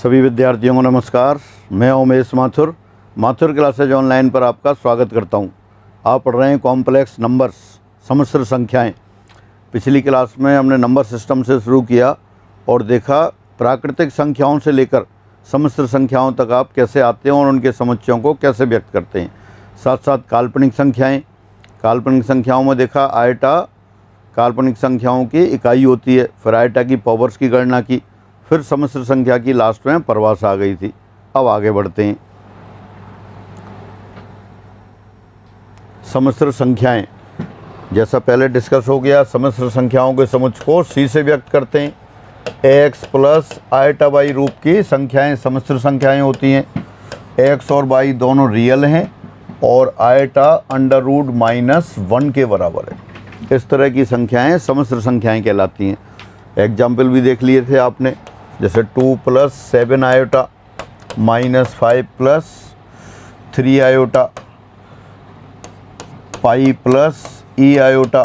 सभी विद्यार्थियों को नमस्कार। मैं उमेश माथुर क्लासेज ऑनलाइन पर आपका स्वागत करता हूं। आप पढ़ रहे हैं कॉम्प्लेक्स नंबर्स, समस्त्र संख्याएं। पिछली क्लास में हमने नंबर सिस्टम से शुरू किया और देखा प्राकृतिक संख्याओं से लेकर समस्त्र संख्याओं तक आप कैसे आते हैं और उनके समुच्चयों को कैसे व्यक्त करते हैं। साथ साथ काल्पनिक संख्याओं में देखा आयटा काल्पनिक संख्याओं की इकाई होती है, फिर आयटा की पावर्स की गणना की, फिर समस्त्र संख्या की लास्ट में परवास आ गई थी। अब आगे बढ़ते हैं। समस्त्र संख्याएं, जैसा पहले डिस्कस हो गया, समस्त्र संख्याओं के समुच्चय को सी से व्यक्त करते हैं। एक्स प्लस आयटा वाई रूप की संख्याएं समस्त्र संख्याएं होती हैं। एक्स और वाई दोनों रियल हैं और आयटा √-1 के बराबर है। इस तरह की संख्याएं समस्त्र संख्याएं कहलाती हैं। एग्जाम्पल भी देख लिए थे आपने, जैसे 2 + 7 आयोटा -5 + 3 आयोटा पाई + e iota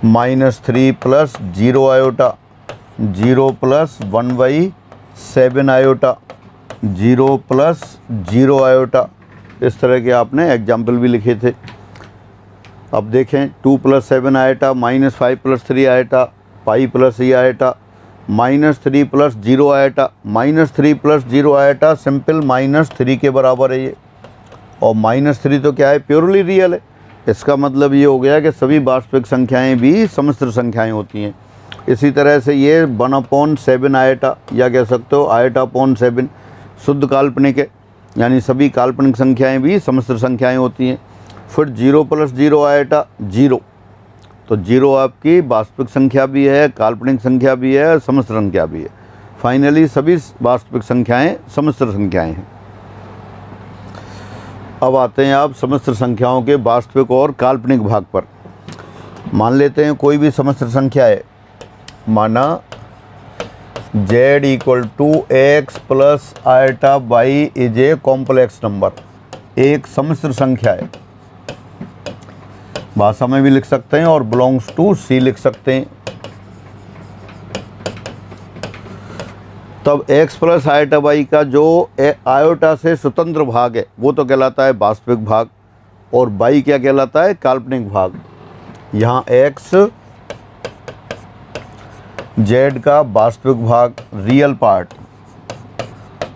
-3 + 0 iota 0 + 1/7 iota 0 + 0 iota. इस तरह के आपने एग्जाम्पल भी लिखे थे। अब देखें 2 + 7 आयोटा -5 + 3 आयोटा पाई + e iota -3 + 0 iota. -3 + 0 iota simple -3 के बराबर है ये, और -3 तो क्या है, प्योरली रियल है। इसका मतलब ये हो गया कि सभी वास्तविक संख्याएं भी समस्त्र संख्याएं होती हैं। इसी तरह से ये 1/7 आयोटा, या कह सकते हो आयटा/7 शुद्ध काल्पनिक है, यानी सभी काल्पनिक संख्याएं भी समस्त्र संख्याएं होती हैं। फिर 0 + 0 आयोटा 0, तो 0 आपकी वास्तविक संख्या भी है, काल्पनिक संख्या भी है, समस्त्र संख्या भी है। फाइनली सभी वास्तविक संख्याएं समस्त्र संख्याएं हैं। अब आते हैं आप समस्त्र संख्याओं के वास्तविक और काल्पनिक भाग पर। मान लेते हैं कोई भी समस्त्र संख्या है, माना z = x + iota y is a complex number, एक समस्त्र संख्या है। भाषा में भी लिख सकते हैं और बिलोंग्स टू सी लिख सकते हैं। तब x + आयटा y का जो आयोटा से स्वतंत्र भाग है वो तो कहलाता है वास्तविक भाग, और y क्या कहलाता है, काल्पनिक भाग। यहाँ x z का वास्तविक भाग, रियल पार्ट,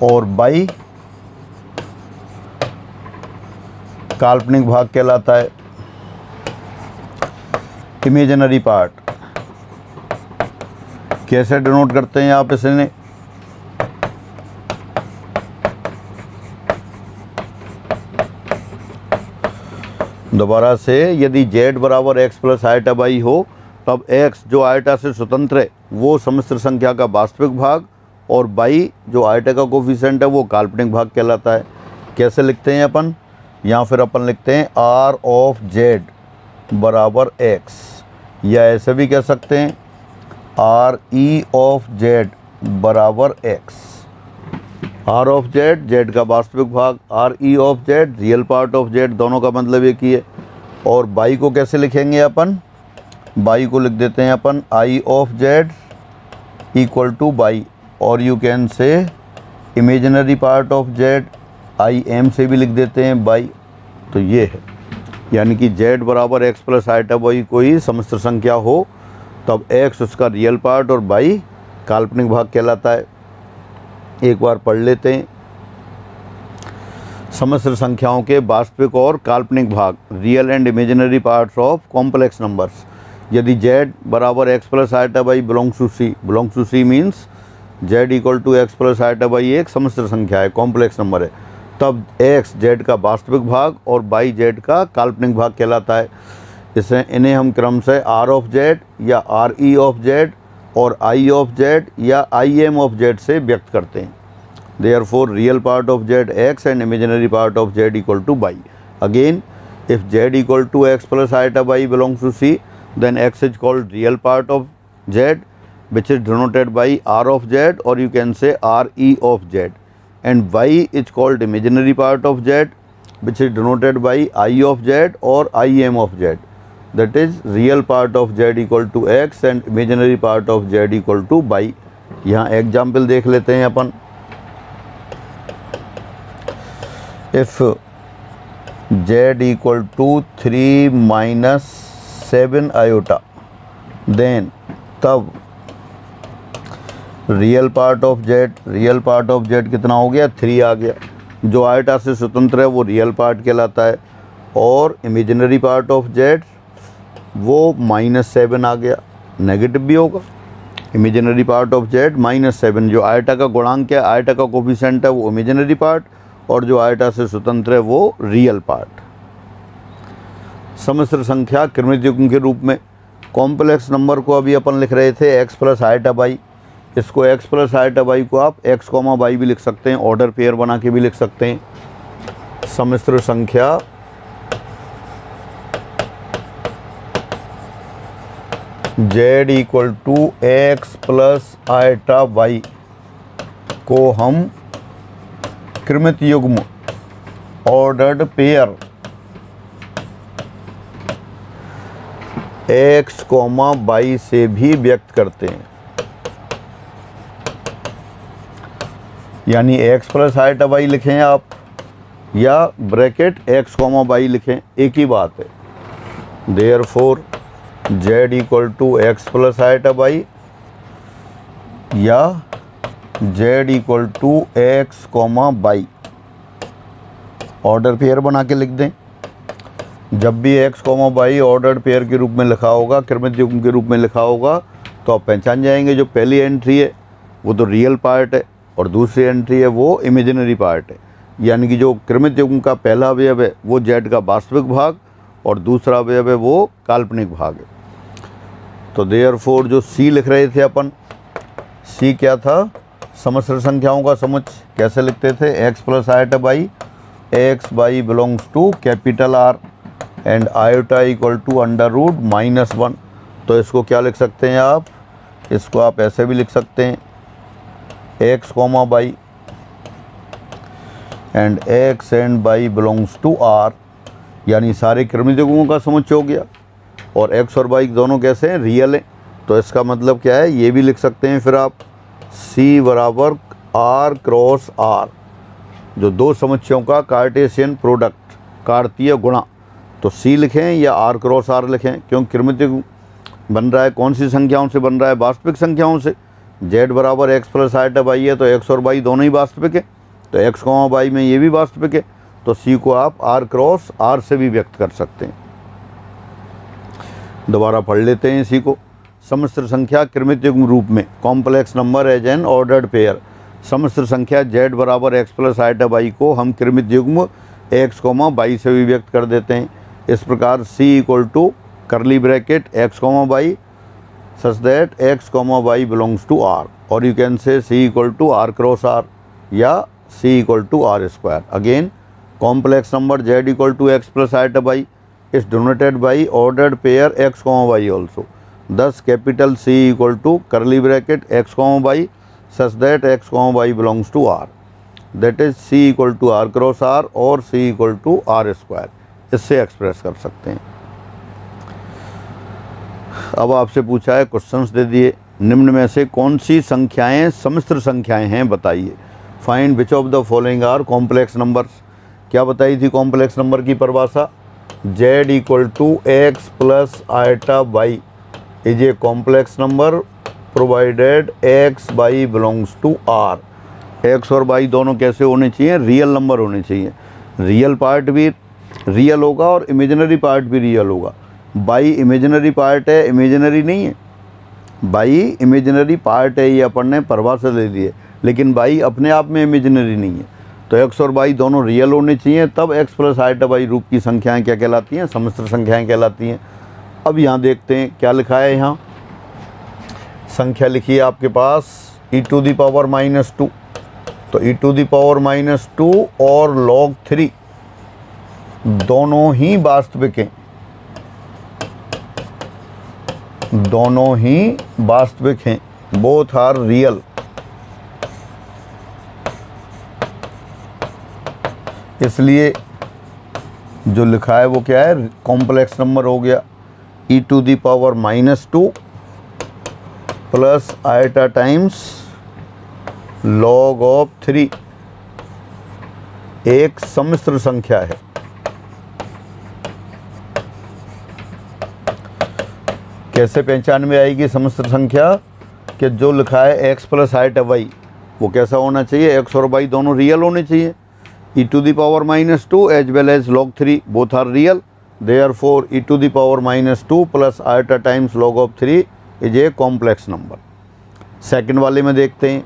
और y काल्पनिक भाग कहलाता है, इमेजिनरी पार्ट। कैसे डिनोट करते हैं आप इसे, दोबारा से, यदि z = x + आयटा y हो, तब x जो आयटा से स्वतंत्र है वो समस्त्र संख्या का वास्तविक भाग, और y जो आयटा का कोफिशिएंट है वो काल्पनिक भाग कहलाता है। कैसे लिखते हैं अपन, या फिर अपन लिखते हैं R(z) = x, या ऐसे भी कह सकते हैं RE(z) = x। R(z) z का वास्तविक भाग, RE(z) real part of z, दोनों का मतलब एक ही है। और y को कैसे लिखेंगे अपन, y को लिख देते हैं अपन I(z) = y, और यू कैन से imaginary part of z, IM से भी लिख देते हैं y। तो ये है, यानी कि z = x + आयटा y कोई समस्त्र संख्या हो, तब x उसका रियल पार्ट और y काल्पनिक भाग कहलाता है। एक बार पढ़ लेते हैं समस्त्र संख्याओं के वास्तविक और काल्पनिक भाग, real and imaginary parts of complex numbers. यदि z = x + iota y belongs to C means z = x + iota y एक समस्त्र संख्या है, कॉम्प्लेक्स नंबर है, तब x z का वास्तविक भाग और y z का काल्पनिक भाग कहलाता है। इन्हें हम क्रम से R(z) या RE(z) और I(z) या IM(z) से व्यक्त करते हैं। Therefore, real part of z x and imaginary part of z = y. Again, if z = x + iota y belongs to C, then x is called real part of z, which is denoted by R(z) or you can say RE(z), and y is called imaginary part of z, which is denoted by I(z) or IM(z). That is real part of z = x and imaginary part of z = y. यहाँ example देख लेते हैं अपन। If z equal to 3 minus 7 iota, then तब real part of z कितना हो गया, 3 आ गया। जो आयोटा से स्वतंत्र है वो रियल पार्ट कहलाता है, और इमेजिनरी पार्ट ऑफ z वो -7 आ गया, नेगेटिव भी होगा। इमेजिनरी पार्ट ऑफ z -7, जो आयोटा का गुणांक है, आयोटा का कोफिशिएंट है, वो इमेजिनरी पार्ट, और जो आयोटा से स्वतंत्र है वो रियल पार्ट। सम्मिश्र संख्या क्रमित युग्म के रूप में। कॉम्प्लेक्स नंबर को अभी अपन लिख रहे थे x प्लस आयोटा बाई, इसको x प्लस आयोटा बाई को आप x कॉमा बाई भी लिख सकते हैं, ऑर्डर पेयर बना के भी लिख सकते हैं। सम्मिश्र संख्या z equal to x plus iota y को हम क्रमित युग्म ordered pair x comma y से भी व्यक्त करते हैं। यानी x प्लस आयोटा बाई लिखें आप, या ब्रैकेट x कॉमा बाई लिखें, एक ही बात है। Therefore z equal to x plus iota y या z equal to x comma y, order pair बना के लिख दें। जब भी x comma y ordered pair के रूप में लिखा होगा, क्रमित युग्म के रूप में लिखा होगा, तो आप पहचान जाएंगे जो पहली एंट्री है वो तो रियल पार्ट है, और दूसरी एंट्री है वो इमेजिनरी पार्ट है। यानी कि जो क्रमित युग्म का पहला अवयव है वो z का वास्तविक भाग, और दूसरा अवयव है वो काल्पनिक भाग है। तो देयरफॉर जो c लिख रहे थे अपन, c क्या था, सम्मिश्र संख्याओं का समुच्चय। कैसे लिखते थे, x plus iota y, x y belongs to capital R and iota equal to √-1। तो इसको क्या लिख सकते हैं आप, इसको आप ऐसे भी लिख सकते हैं, x comma y and x and y belongs to R, यानी सारे क्रमित युग्मों का समुच्चय हो गया। और x और y दोनों कैसे हैं, रियल हैं। तो इसका मतलब क्या है, ये भी लिख सकते हैं फिर आप c बराबर R क्रॉस R, जो दो समुच्चयों का कार्टेशियन प्रोडक्ट, कार्तीय गुणा। तो c लिखें या R क्रॉस R लिखें, क्योंकि क्रमित युग्म बन रहा है कौन सी संख्याओं से बन रहा है, वास्तविक संख्याओं से। z बराबर x प्लस आयोटा बाई है, तो x और y दोनों ही वास्तविक है, तो x कॉमा बाई में ये भी वास्तविक है। तो c को आप R क्रॉस R से भी व्यक्त कर सकते हैं। दोबारा पढ़ लेते हैं इसी को। सम्मिश्र संख्या क्रमित युग्म रूप में, complex number as an ordered pair. सम्मिश्र संख्या z बराबर x प्लस आयोटा बाई को हम क्रमित युग्म x कॉमा बाई से भी व्यक्त कर देते हैं। इस प्रकार c equal to curly bracket x comma y such that x comma y belongs to R, और you can say c equal to R cross R या c equal to R square. Again complex number z equal to x plus iota y is denoted by ordered pair x comma y also. Thus capital C equal to curly bracket x comma y such that x comma y belongs to R. That is C equal to R cross R और C equal to R square. इससे express कर सकते हैं। अब आपसे पूछा है, questions दे दिए, निम्न में से कौन सी संख्याएं सम्मिश्र संख्याएं हैं बताइए। Find which of the following are complex numbers. क्या बताई थी कॉम्प्लेक्स नंबर की परिभाषा, z equal to x plus iota y is a complex number provided x y belongs to R। x और y दोनों कैसे होने चाहिए, रियल नंबर होने चाहिए। रियल पार्ट भी रियल होगा और इमेजिनरी पार्ट भी रियल होगा। बाई इमेजिनरी पार्ट है, इमेजिनरी नहीं है। बाई इमेजिनरी पार्ट है, ये अपन ने परिभाषा दे दी है, लेकिन बाई अपने आप में इमेजिनरी नहीं है। तो x और y दोनों रियल होने चाहिए, तब x प्लस आयोटा बाई रूप की संख्याएं क्या कहलाती हैं, सम्मिश्र संख्याएं कहलाती हैं। अब यहाँ देखते हैं क्या लिखा है। यहाँ संख्या लिखी है आपके पास e⁻⁻²। तो e⁻⁻² और log 3 दोनों ही वास्तविक हैं, दोनों ही वास्तविक हैं, बोथ आर रियल। इसलिए जो लिखा है वो क्या है, कॉम्प्लेक्स नंबर हो गया e⁻⁻² plus iota times log of 3 एक सम्मिश्र संख्या है। कैसे पहचान में आएगी सम्मिश्र संख्या? कि जो लिखा है x प्लस आइटा y वो कैसा होना चाहिए? x और y दोनों रियल होने चाहिए। e to the power -2 as well as log 3 both are real, therefore e to the power -2 plus iota times log of 3 is a complex number. Second वाले में देखते हैं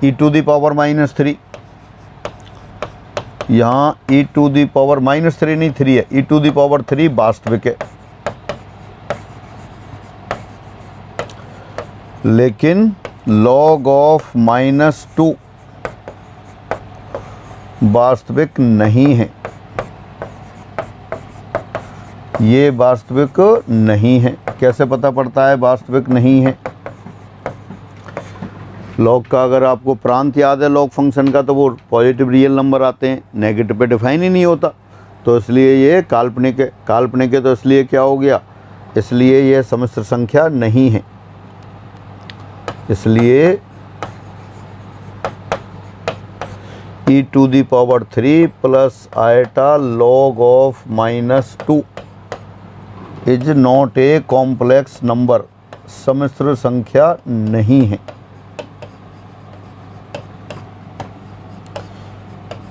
e टू द पावर -3, यहाँ e to the power -3 नहीं 3 है, e to the power 3 वास्तविक है, लेकिन log ऑफ -2 वास्तविक नहीं है, ये वास्तविक नहीं है। कैसे पता पड़ता है वास्तविक नहीं है? लॉग का अगर आपको प्रांत याद है लॉग फंक्शन का, तो वो पॉजिटिव रियल नंबर आते हैं, नेगेटिव पे डिफाइन ही नहीं होता, तो इसलिए ये काल्पनिक है। काल्पनिक है तो इसलिए क्या हो गया? इसलिए ये सम्मिश्र संख्या नहीं है। इसलिए e to the power 3 plus iota log of -2 is not a complex number, सम्मिश्र संख्या नहीं है।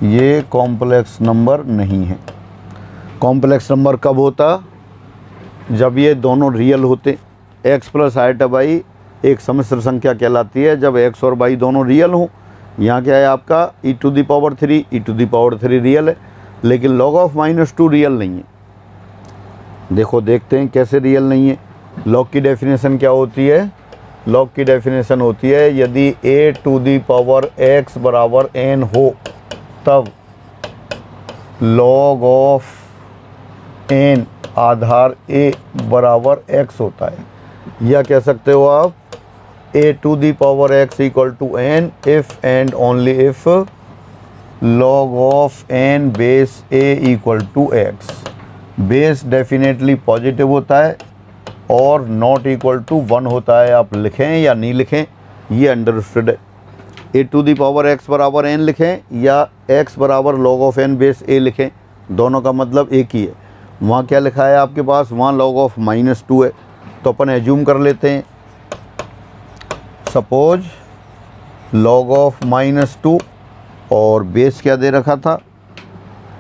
ये कॉम्प्लेक्स नंबर नहीं है। कॉम्प्लेक्स नंबर कब होता? जब ये दोनों रियल होते। x प्लस आइटा y एक सम्मिश्र संख्या कहलाती है जब x और y दोनों रियल हों। यहाँ क्या है आपका e to the power 3, e to the power 3 real है, लेकिन log ऑफ -2 रियल नहीं है। देखो देखते हैं कैसे रियल नहीं है। log की डेफिनेशन क्या होती है? log की डेफिनेशन होती है यदि a to the power x बराबर n हो तब log ऑफ n आधार a बराबर x होता है, या कह सकते हो आप a to the power x equal to n if and only if log of n base a equal to x। Base definitely positive होता है और नॉट इक्वल टू 1 होता है। आप लिखें या नहीं लिखें ये अंडरस्टूड है। a to the power x बराबर n लिखें या x बराबर log of n base a लिखें, दोनों का मतलब एक ही है। वहाँ क्या लिखा है आपके पास? वहाँ log ऑफ -2 है, तो अपन एज्यूम कर लेते हैं सपोज log ऑफ -2 और बेस क्या दे रखा था?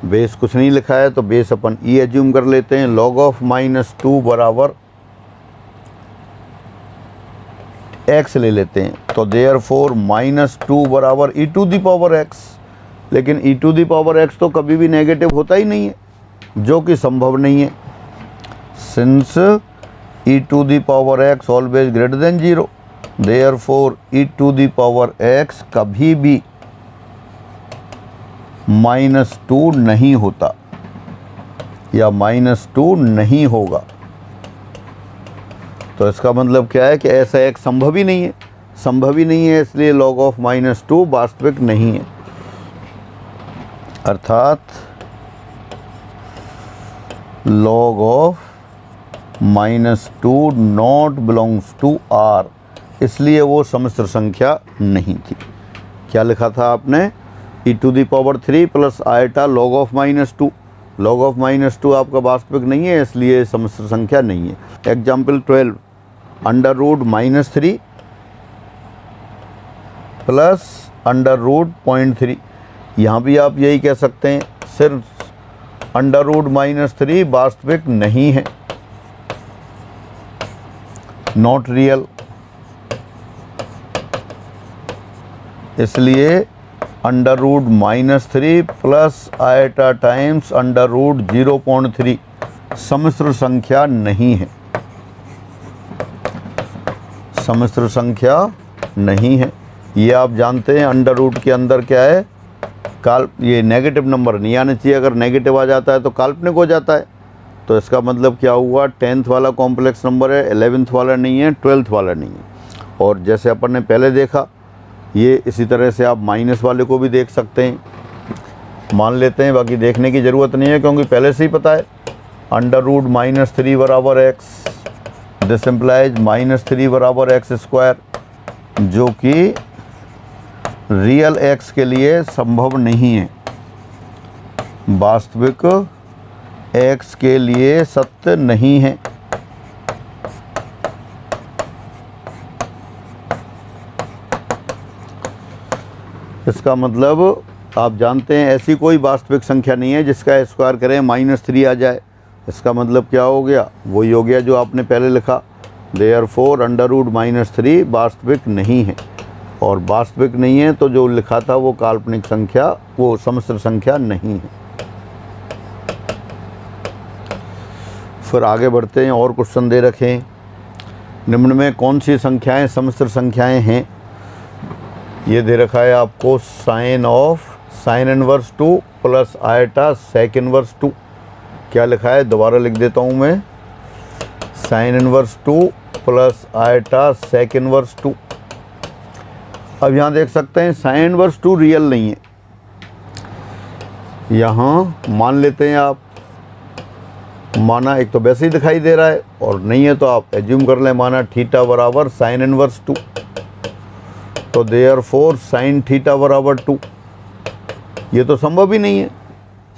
बेस कुछ नहीं लिखा है, तो बेस अपन e एज्यूम कर लेते हैं। log ऑफ -2 बराबर x ले लेते हैं, तो देयरफॉर -2 बराबर e to the power x, लेकिन e to the power x तो कभी भी नेगेटिव होता ही नहीं है, जो कि संभव नहीं है। Since e to the power x always greater than 0, therefore e to the power x कभी भी -2 नहीं होता या -2 नहीं होगा। तो इसका मतलब क्या है कि ऐसा एक संभव ही नहीं है, संभव ही नहीं है, इसलिए log ऑफ -2 वास्तविक नहीं है। अर्थात log of -2 not belongs to R, इसलिए वो सम्मिश्र संख्या नहीं थी। क्या लिखा था आपने? e to the power 3 plus iota log of -2। log of -2 आपका वास्तविक नहीं है, इसलिए सम्मिश्र संख्या नहीं है। Example 12 √-3 plus √0.3। यहाँ भी आप यही कह सकते हैं, सिर्फ √-3 वास्तविक नहीं है, नॉट रियल, इसलिए √-3 प्लस आइटा टाइम्स √0.3 सम्मिश्र संख्या नहीं है, सम्मिश्र संख्या नहीं है। ये आप जानते हैं अंडर रूट के अंदर क्या है? ये नेगेटिव नंबर नहीं आने चाहिए, अगर नेगेटिव आ जाता है तो काल्पनिक हो जाता है। तो इसका मतलब क्या हुआ? 10th वाला कॉम्प्लेक्स नंबर है, 11th वाला नहीं है, 12th वाला नहीं है। और जैसे अपन ने पहले देखा, ये इसी तरह से आप माइनस वाले को भी देख सकते हैं, मान लेते हैं, बाकी देखने की ज़रूरत नहीं है क्योंकि पहले से ही पता है। √-3 बराबर x, दिस इम्प्लाइज -3 बराबर x स्क्वायर, जो कि रियल एक्स के लिए संभव नहीं है, वास्तविक एक्स के लिए सत्य नहीं है। इसका मतलब आप जानते हैं ऐसी कोई वास्तविक संख्या नहीं है जिसका स्क्वायर करें -3 आ जाए। इसका मतलब क्या हो गया, वही हो गया जो आपने पहले लिखा, देयरफॉर √-3 वास्तविक नहीं है। और वास्तविक नहीं है तो जो लिखा था वो काल्पनिक संख्या, वो सम्मिश्र संख्या नहीं है। फिर आगे बढ़ते हैं और क्वेश्चन दे रखें। निम्न में कौन सी संख्याएं सम्मिश्र संख्याएं हैं? ये दे रखा है आपको sin inverse 2 plus iota sec inverse 2। क्या लिखा है, दोबारा लिख देता हूँ मैं, sin inverse 2 plus iota sec inverse 2। अब यहाँ देख सकते हैं sin इनवर्स 2 रियल नहीं है। यहाँ मान लेते हैं आप, माना एक तो वैसे ही दिखाई दे रहा है, और नहीं है तो आप एज्यूम कर लें माना थीटा बराबर sin इनवर्स 2, तो देयरफॉर sin थीटा बराबर 2। ये तो संभव ही नहीं है।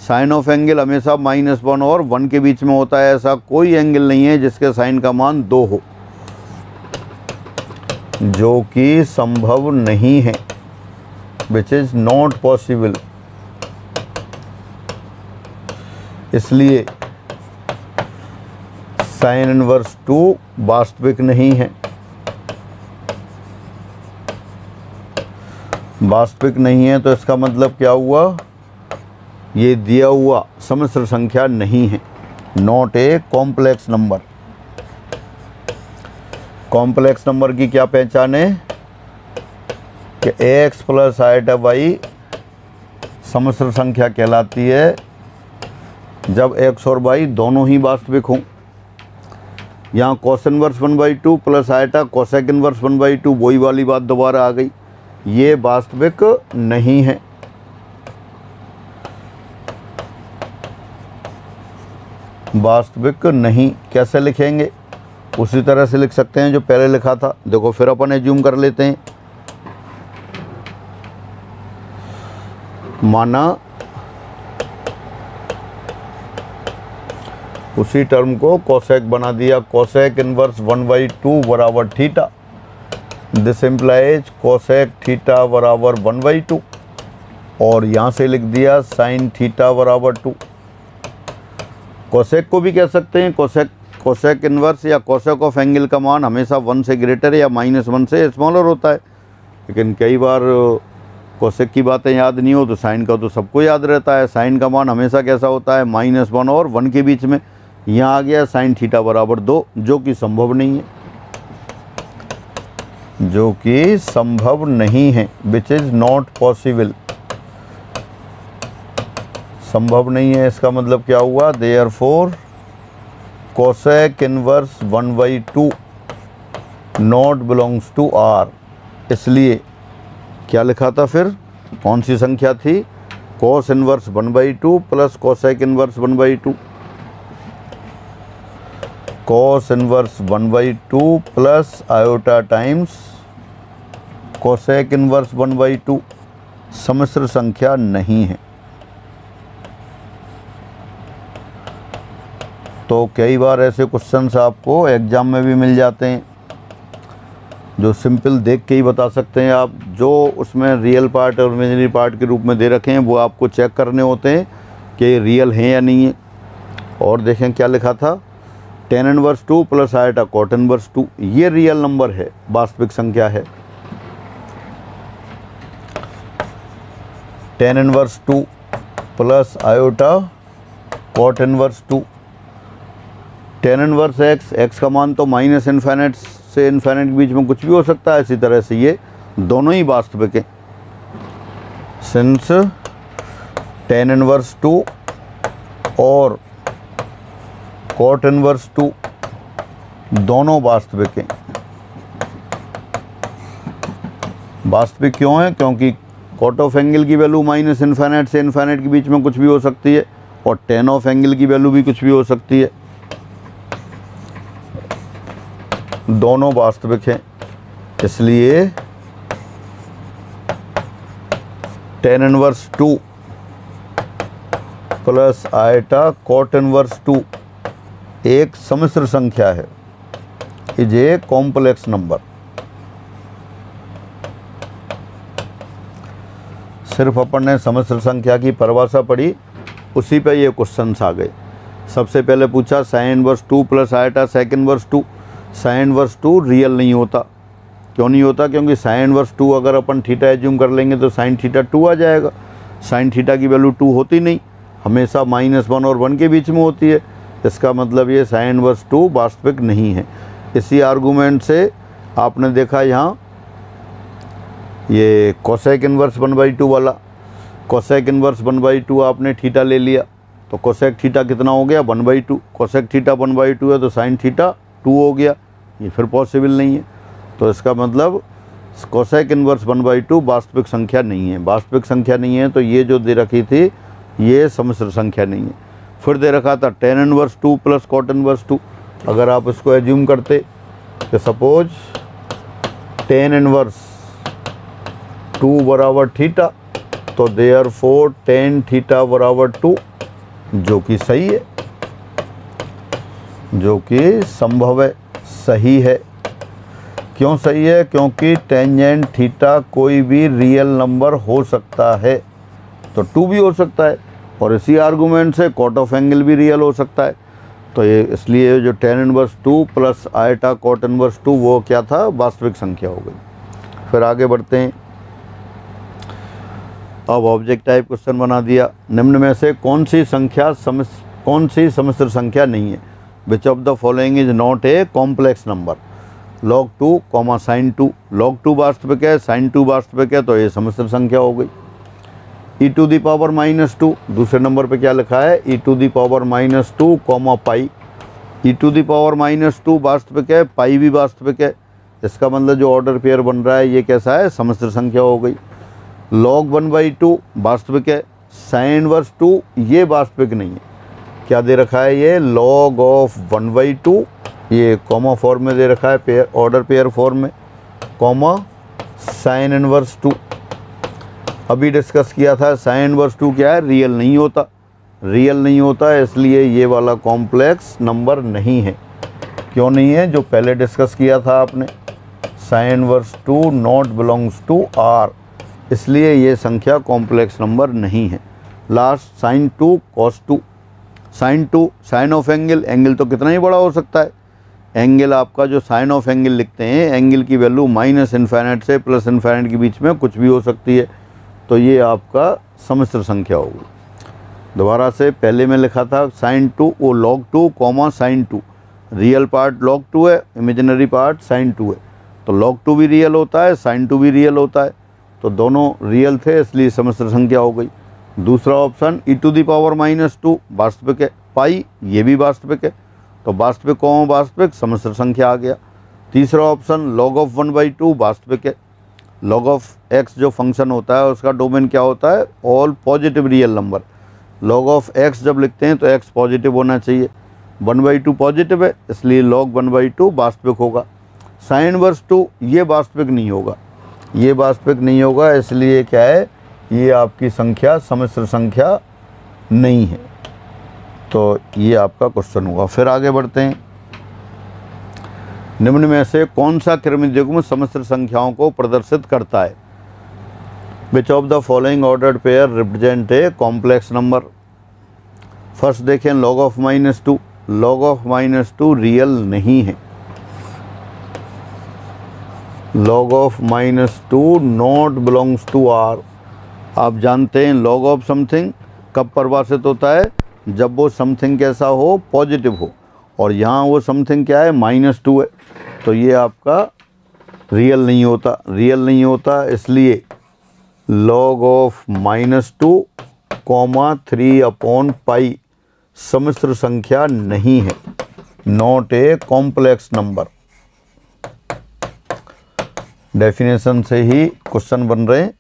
साइन ऑफ एंगल हमेशा -1 और 1 के बीच में होता है। ऐसा कोई एंगल नहीं है जिसके साइन का मान 2 हो, जो कि संभव नहीं है, विच इज़ नॉट पॉसिबल। इसलिए साइन इनवर्स 2 वास्तविक नहीं है। वास्तविक नहीं है तो इसका मतलब क्या हुआ, ये दिया हुआ सम्मिश्र संख्या नहीं है, not a complex number. Complex number की क्या पहचान है कि x प्लस आयटा y सम्मिश्र संख्या कहलाती है जब x और y दोनों ही वास्तविक हों। यहाँ cos inverse 1/2 plus eta cosec inverse 1/2, वही वाली बात दोबारा आ गई, ये वास्तविक नहीं है। वास्तविक नहीं कैसे लिखेंगे, उसी तरह से लिख सकते हैं जो पहले लिखा था। देखो फिर अपन एज्यूम कर लेते हैं, माना उसी टर्म को कोसेक बना दिया, कोसेक इनवर्स 1/2 बराबर theta. This implies cosec theta बराबर 1/2, और यहाँ से लिख दिया साइन थीटा बराबर 2। कोसेक को भी कह सकते हैं, कोसेक इनवर्स या कोसेक ऑफ एंगल का मान हमेशा 1 से ग्रेटर या -1 से स्मॉलर होता है। लेकिन कई बार कोसेक की बातें याद नहीं हो तो साइन का तो सबको याद रहता है। साइन का मान हमेशा कैसा होता है, -1 और 1 के बीच में। यहाँ आ गया साइन थीटा बराबर 2, जो कि संभव नहीं है, जो कि संभव नहीं है, विच इज़ नॉट पॉसिबल। संभव नहीं है, इसका मतलब क्या हुआ, therefore cosec inverse 1/2 not belongs to R. इसलिए क्या लिखा था फिर, कौन सी संख्या थी, cos inverse 1/2 plus cosec inverse 1/2। Cos inverse 1/2 plus iota times cosec inverse 1/2 सम्मिश्र संख्या नहीं है। तो कई बार ऐसे क्वेश्चंस आपको एग्जाम में भी मिल जाते हैं जो सिंपल देख के ही बता सकते हैं आप। जो उसमें रियल पार्ट और इमेजिनरी पार्ट के रूप में दे रखे हैं वो आपको चेक करने होते हैं कि रियल हैं या नहीं है। और देखें क्या लिखा था, tan inverse 2 plus eta cot inverse 2, ये रियल नंबर है, वास्तविक संख्या है। tan inverse 2 plus iota cot inverse 2, tan inverse x का मान तो -∞ से इन्फिनिट के बीच में कुछ भी हो सकता है। इसी तरह से ये दोनों ही वास्तविक हैं। सिंस tan इनवर्स 2 और cot इनवर्स 2 दोनों वास्तविक हैं। वास्तविक क्यों है, क्योंकि cot ऑफ एंगल की वैल्यू -∞ से इन्फिनिट के बीच में कुछ भी हो सकती है, और tan ऑफ एंगल की वैल्यू भी कुछ भी हो सकती है। दोनों वास्तविक हैं, इसलिए tan inverse 2 plus eta cot inverse 2 एक सम्मिश्र संख्या है, इज ए कॉम्प्लेक्स नंबर। सिर्फ अपन ने सम्मिश्र संख्या की परिभाषा पढ़ी, उसी पे ये क्वेश्चंस आ गए। सबसे पहले पूछा sine inverse 2 plus iota sec inverse 2। Sine inverse 2 real नहीं होता। क्यों नहीं होता? क्योंकि साइन इनवर्स 2 अगर अपन थीटा एज्यूम कर लेंगे तो साइन थीटा 2 आ जाएगा। साइन थीटा की वैल्यू 2 होती नहीं, हमेशा -1 और 1 के बीच में होती है। इसका मतलब ये साइन इनवर्स 2 वास्तविक नहीं है। इसी आर्गूमेंट से आपने देखा यहाँ ये कोसेक इनवर्स 1/2 वाला, कोसेक इनवर्स 1/2 आपने थीटा ले लिया तो कोसेक थीटा कितना हो गया? 1/2। कोसेक थीटा 1/2 है तो साइन थीटा 2 हो गया। ये फिर पॉसिबल नहीं है। तो इसका मतलब कोसेक इनवर्स 1/2 वास्तविक संख्या नहीं है। वास्तविक संख्या नहीं है तो ये जो दे रखी थी ये सम्मिश्र संख्या नहीं है। फिर दे रखा था tan inverse 2 plus cot inverse 2। अगर आप इसको एज्यूम करते कि सपोज tan इनवर्स 2 बराबर थीटा, तो देयरफॉर tan थीटा बराबर 2, जो कि सही है, जो कि संभव है, सही है। क्यों सही है? क्योंकि टेंजेंट थीटा कोई भी रियल नंबर हो सकता है, तो 2 भी हो सकता है। और इसी आर्गूमेंट से कॉट ऑफ एंगल भी रियल हो सकता है। तो ये इसलिए जो tan inverse 2 plus eta cot inverse 2 वो क्या था? वास्तविक संख्या हो गई। फिर आगे बढ़ते हैं। अब ऑब्जेक्ट टाइप क्वेश्चन बना दिया। निम्न में से कौन सी सम्मिश्र संख्या नहीं है? Which of the following is not a complex number? log 2 comma sign 2। log 2 वास्तविक है, साइन 2 वास्तविक है, तो ये सम्मिश्र संख्या हो गई। e⁻², दूसरे नंबर पे क्या लिखा है? e⁻² कॉमा पाई। e⁻² वास्तविक है, पाई भी वास्तविक है। इसका मतलब जो ऑर्डर पेयर बन रहा है ये कैसा है? सम्मिश्र संख्या हो गई। log 1/2 वास्तविक है, साइन इनवर्स 2 ये वास्तविक नहीं है। क्या दे रखा है? ये log ऑफ 1/2, ये कॉमा फॉर्म में दे रखा है, पेयर ऑर्डर पेयर फॉर्म में, कॉमा साइन इनवर्स 2। अभी डिस्कस किया था साइन इनवर्स 2 क्या है? रियल नहीं होता। रियल नहीं होता है, इसलिए ये वाला कॉम्प्लेक्स नंबर नहीं है। क्यों नहीं है? जो पहले डिस्कस किया था आपने, sine inverse 2 not belongs to R, इसलिए ये संख्या कॉम्प्लेक्स नंबर नहीं है। Last sine 2 cos 2। Sine 2 sine of angle, angle तो कितना ही बड़ा हो सकता है। एंगल आपका जो साइन ऑफ एंगल लिखते हैं, एंगल की वैल्यू -∞ से +∞ के बीच में कुछ भी हो सकती है। तो ये आपका सम्मिश्र संख्या होगी। दोबारा से पहले में लिखा था साइन 2 वो log 2 comma sign 2। Real part log 2 है, इमेजिनरी पार्ट साइन 2 है। तो log 2 भी रियल होता है, साइन 2 भी रियल होता है, तो दोनों रियल थे, इसलिए सम्मिश्र संख्या हो गई। दूसरा ऑप्शन e⁻² वास्तविक है, पाई ये भी वास्तविक है, तो वास्तविक कॉमा वास्तविक सम्मिश्र संख्या आ गया। तीसरा ऑप्शन log ऑफ 1/2 वास्तविक है। log ऑफ x जो फंक्शन होता है उसका डोमेन क्या होता है? All positive real number. log of x जब लिखते हैं तो x पॉजिटिव होना चाहिए। 1/2 पॉजिटिव है, इसलिए log 1/2 वास्तविक होगा। साइन इनवर्स 2 ये वास्तविक नहीं होगा, ये वास्तविक नहीं होगा, इसलिए क्या है? ये आपकी संख्या सम्मिश्र संख्या नहीं है। तो ये आपका क्वेश्चन होगा। फिर आगे बढ़ते हैं। निम्न में से कौन सा क्रमिक युग्म सम्मिश्र संख्याओं को प्रदर्शित करता है? Which of the following ordered pair represent a complex number? First देखें log of -2। log of -2 real नहीं है। log of -2 not belongs to R. आप जानते हैं log ऑफ समथिंग कब परिभाषित होता है? जब वो समथिंग कैसा हो? पॉजिटिव हो। और यहाँ वो समथिंग क्या है? -2 है, तो ये आपका रियल नहीं होता। रियल नहीं होता, इसलिए log ऑफ -2 कॉमा 3/π सम्मिश्र संख्या नहीं है, not a complex number. Definition से ही क्वेश्चन बन रहे हैं,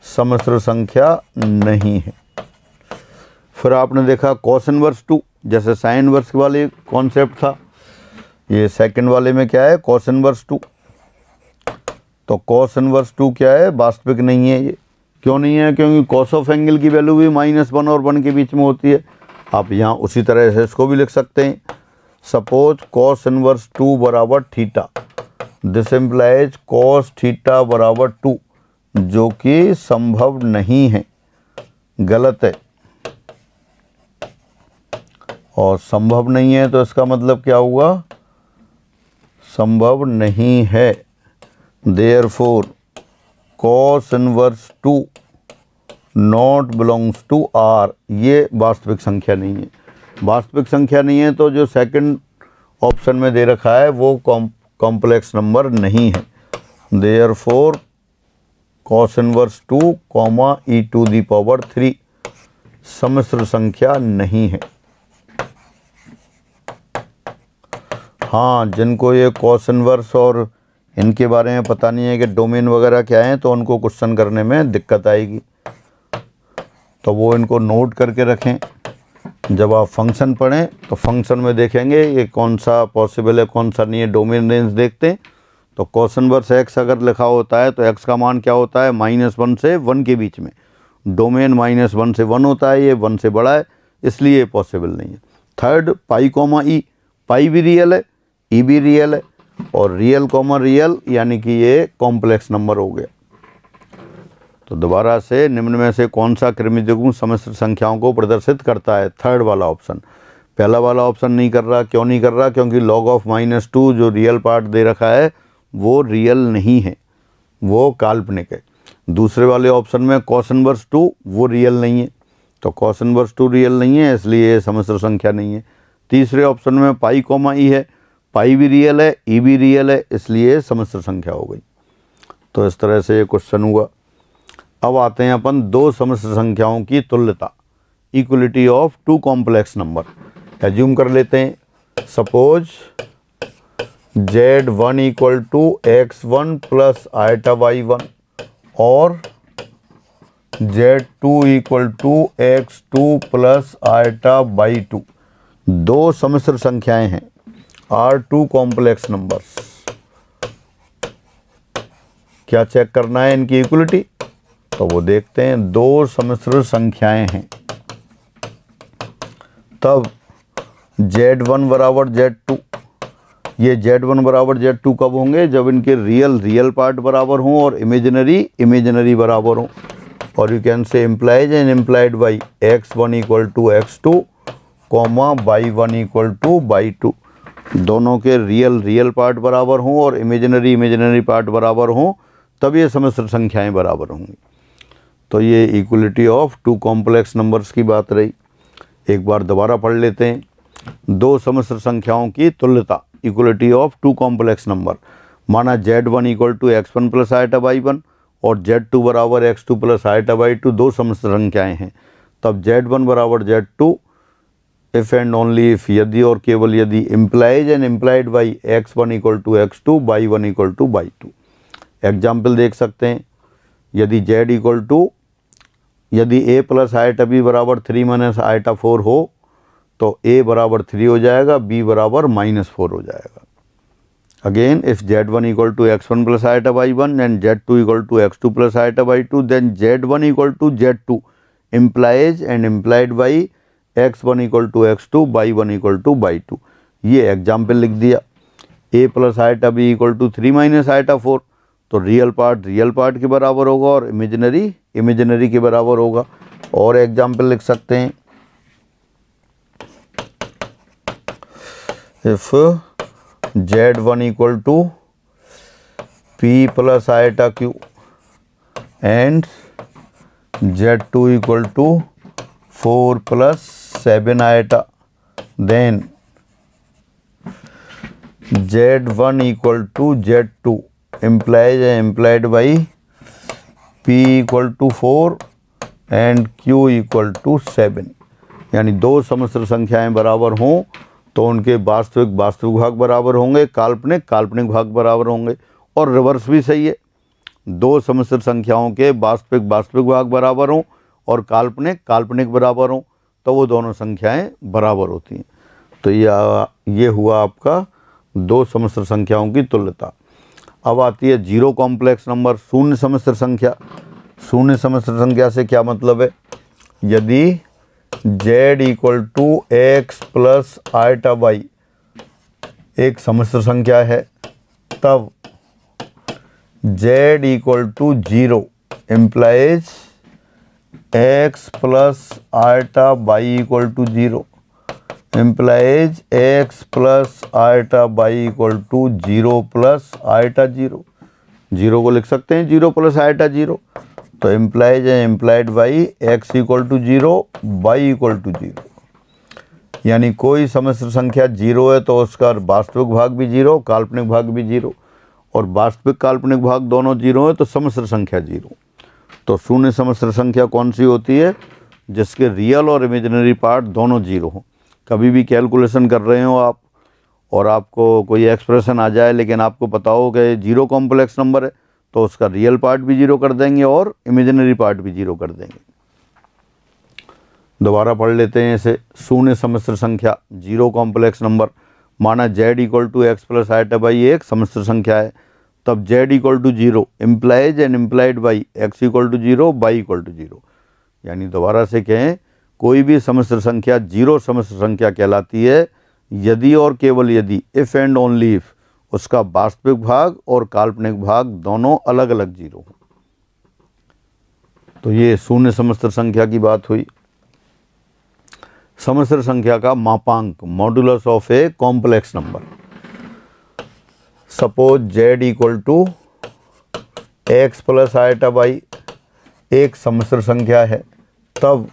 सम्मिश्र संख्या नहीं है। फिर आपने देखा cos इनवर्स 2, जैसे साइन इनवर्स वाले कॉन्सेप्ट था, ये सेकंड वाले में क्या है? cos inverse 2। तो cos इनवर्स 2 क्या है? वास्तविक नहीं है, क्यों नहीं है? क्योंकि कॉस ऑफ एंगल की वैल्यू भी -1 और 1 के बीच में होती है। आप यहाँ उसी तरह से इसको भी लिख सकते हैं। सपोज कॉस इनवर्स 2 बराबर theta, this implies cos theta बराबर 2, जो कि संभव नहीं है, गलत है। और संभव नहीं है तो इसका मतलब क्या हुआ? संभव नहीं है। Therefore cos inverse 2 not belongs to R, ये वास्तविक संख्या नहीं है। वास्तविक संख्या नहीं है तो जो सेकंड ऑप्शन में दे रखा है वो कॉम्प्लेक्स नंबर नहीं है। देयरफॉर कॉस इनवर्स 2 e⁻³ सम्मिश्र संख्या नहीं है। हाँ, जिनको ये कॉस इनवर्स और इनके बारे में पता नहीं है कि डोमेन वगैरह क्या है, तो उनको क्वेश्चन करने में दिक्कत आएगी, तो वो इनको नोट करके रखें। जब आप फंक्शन पढ़ें तो फंक्शन में देखेंगे ये कौन सा पॉसिबल है, कौन सा नहीं है। डोमेन रेंज देखते हैं तो कॉस इनवर्स x अगर लिखा होता है तो x का मान क्या होता है? -1 से 1 के बीच में। डोमेन -1 से 1 होता है, ये 1 से बड़ा है, इसलिए ये पॉसिबल नहीं है। थर्ड पाई कॉमा ई, पाई भी रियल है, ई भी रियल है, और रियल कॉमा रियल यानी कि ये कॉम्प्लेक्स नंबर हो गया। तो दोबारा से निम्न में से कौन सा कृमिद्विगुण सम्मिश्र संख्याओं को प्रदर्शित करता है? थर्ड वाला ऑप्शन। पहला वाला ऑप्शन नहीं कर रहा। क्यों नहीं कर रहा? क्योंकि log ऑफ -2 जो रियल पार्ट दे रखा है वो रियल नहीं है, वो काल्पनिक है। दूसरे वाले ऑप्शन में cos इनवर्स 2 वो रियल नहीं है, तो cos इनवर्स 2 रियल नहीं है, इसलिए ये सम्मिश्र संख्या नहीं है। तीसरे ऑप्शन में पाई कॉमा ई है, पाई भी रियल है, ई भी रियल है, इसलिए सम्मिश्र संख्या हो गई। तो इस तरह से ये क्वेश्चन हुआ। अब आते हैं अपन दो सम्मिश्र संख्याओं की तुल्यता, equality of two complex number. Assume कर लेते हैं, suppose Z1 equal to x1 plus iota y1 और Z2 equal to x2 plus iota y2। दो सम्मिश्र संख्याएं हैं, आर टू कॉम्प्लेक्स नंबर्स। क्या चेक करना है? इनकी इक्वलिटी। तो वो देखते हैं, दो सम्मिश्र संख्याएं हैं, तब Z1 बराबर Z2, ये Z1 बराबर Z2 कब होंगे? जब इनके रियल पार्ट बराबर हों और इमेजिनरी बराबर हों। और you can say implies and implied by x1 equal to x2 comma y1 equal to y2। दोनों के रियल पार्ट बराबर हों और इमेजिनरी पार्ट बराबर हों, तब ये सम्मिश्र संख्याएं बराबर होंगी। तो ये equality of two complex numbers की बात रही। एक बार दोबारा पढ़ लेते हैं, दो सम्मिश्र संख्याओं की तुल्यता, equality of two complex number. माना Z1 equal to x1 plus iota y1 और Z2 बराबर x2 प्लस आइटा y2 दो सम्मिश्र संख्याएं हैं, तब Z1 बराबर Z2 if and only if, यदि और केवल यदि, implies and implied by x1 equal to x2 y1 equal to y2। Example देख सकते हैं, यदि Z इक्वल टू, यदि a प्लस आइटा b बराबर 3 माइनस आइटा 4 हो तो a बराबर 3 हो जाएगा, b बराबर -4 हो जाएगा। Again if Z1 equal to x1 plus iota y1 and Z2 equal to x2 plus iota y2, then Z1 equal to Z2 implies and implied by x1 equal to x2 y1 equal to y2। ये example लिख दिया। a plus iota b equal to 3 minus iota 4, तो real part के बराबर होगा और imaginary के बराबर होगा। और एग्जाम्पल लिख सकते हैं, if Z1 equal to p plus iota q and Z2 equal to 4 plus 7 iota, then Z1 equal to Z2 implies implied by p equal to 4 and q equal to 7। यानी दो सम्मिश्र संख्याएं बराबर हों तो उनके वास्तविक भाग बराबर होंगे, काल्पनिक भाग बराबर होंगे। और रिवर्स भी सही है, दो सम्मिश्र संख्याओं के वास्तविक भाग बराबर हों और काल्पनिक बराबर हों, तो वो दोनों संख्याएं बराबर होती हैं। तो ये हुआ आपका दो सम्मिश्र संख्याओं की तुल्यता। अब आती है जीरो कॉम्प्लेक्स नंबर, शून्य सम्मिश्र संख्या। शून्य समस्तर संख्या से क्या मतलब है, यदि z equal to x plus iota y एक समस्तर संख्या है, तब z equal to 0 implies x plus iota y equal to 0 implies x plus iota y equal to 0 plus iota 0। 0 को लिख सकते हैं 0 प्लस आइटा 0, तो इम्प्लाइज है implied by x equal to 0 y equal to 0। यानी कोई समस्तर संख्या 0 है तो उसका वास्तविक भाग भी 0, काल्पनिक भाग भी 0, और वास्तविक काल्पनिक भाग दोनों 0 है तो समस्तर संख्या 0। तो शून्य समस्तर संख्या कौन सी होती है, जिसके रियल और इमेजिनरी पार्ट दोनों 0 हो। कभी भी कैलकुलेशन कर रहे हो आप और आपको कोई एक्सप्रेशन आ जाए लेकिन आपको पता हो कि 0 कॉम्प्लेक्स नंबर है, तो उसका रियल पार्ट भी 0 कर देंगे और इमेजिनरी पार्ट भी 0 कर देंगे। दोबारा पढ़ लेते हैं इसे। शून्य समस्तर संख्या 0 कॉम्प्लेक्स नंबर, माना z equal to x plus iota y एक समस्तर संख्या है, तब z equal to 0 implies and implied by x equal to 0 y equal to 0। यानी दोबारा से कहें, कोई भी समस्तर संख्या 0 समस्तर संख्या कहलाती है यदि और केवल यदि, इफ़ एंड ओनली इफ़, उसका वास्तविक भाग और काल्पनिक भाग दोनों अलग अलग 0 हो। तो ये शून्य समस्तर संख्या की बात हुई। समस्तर संख्या का मापांक, modulus of a complex number. Suppose z equal to x plus iota y एक समस्तर संख्या है, तब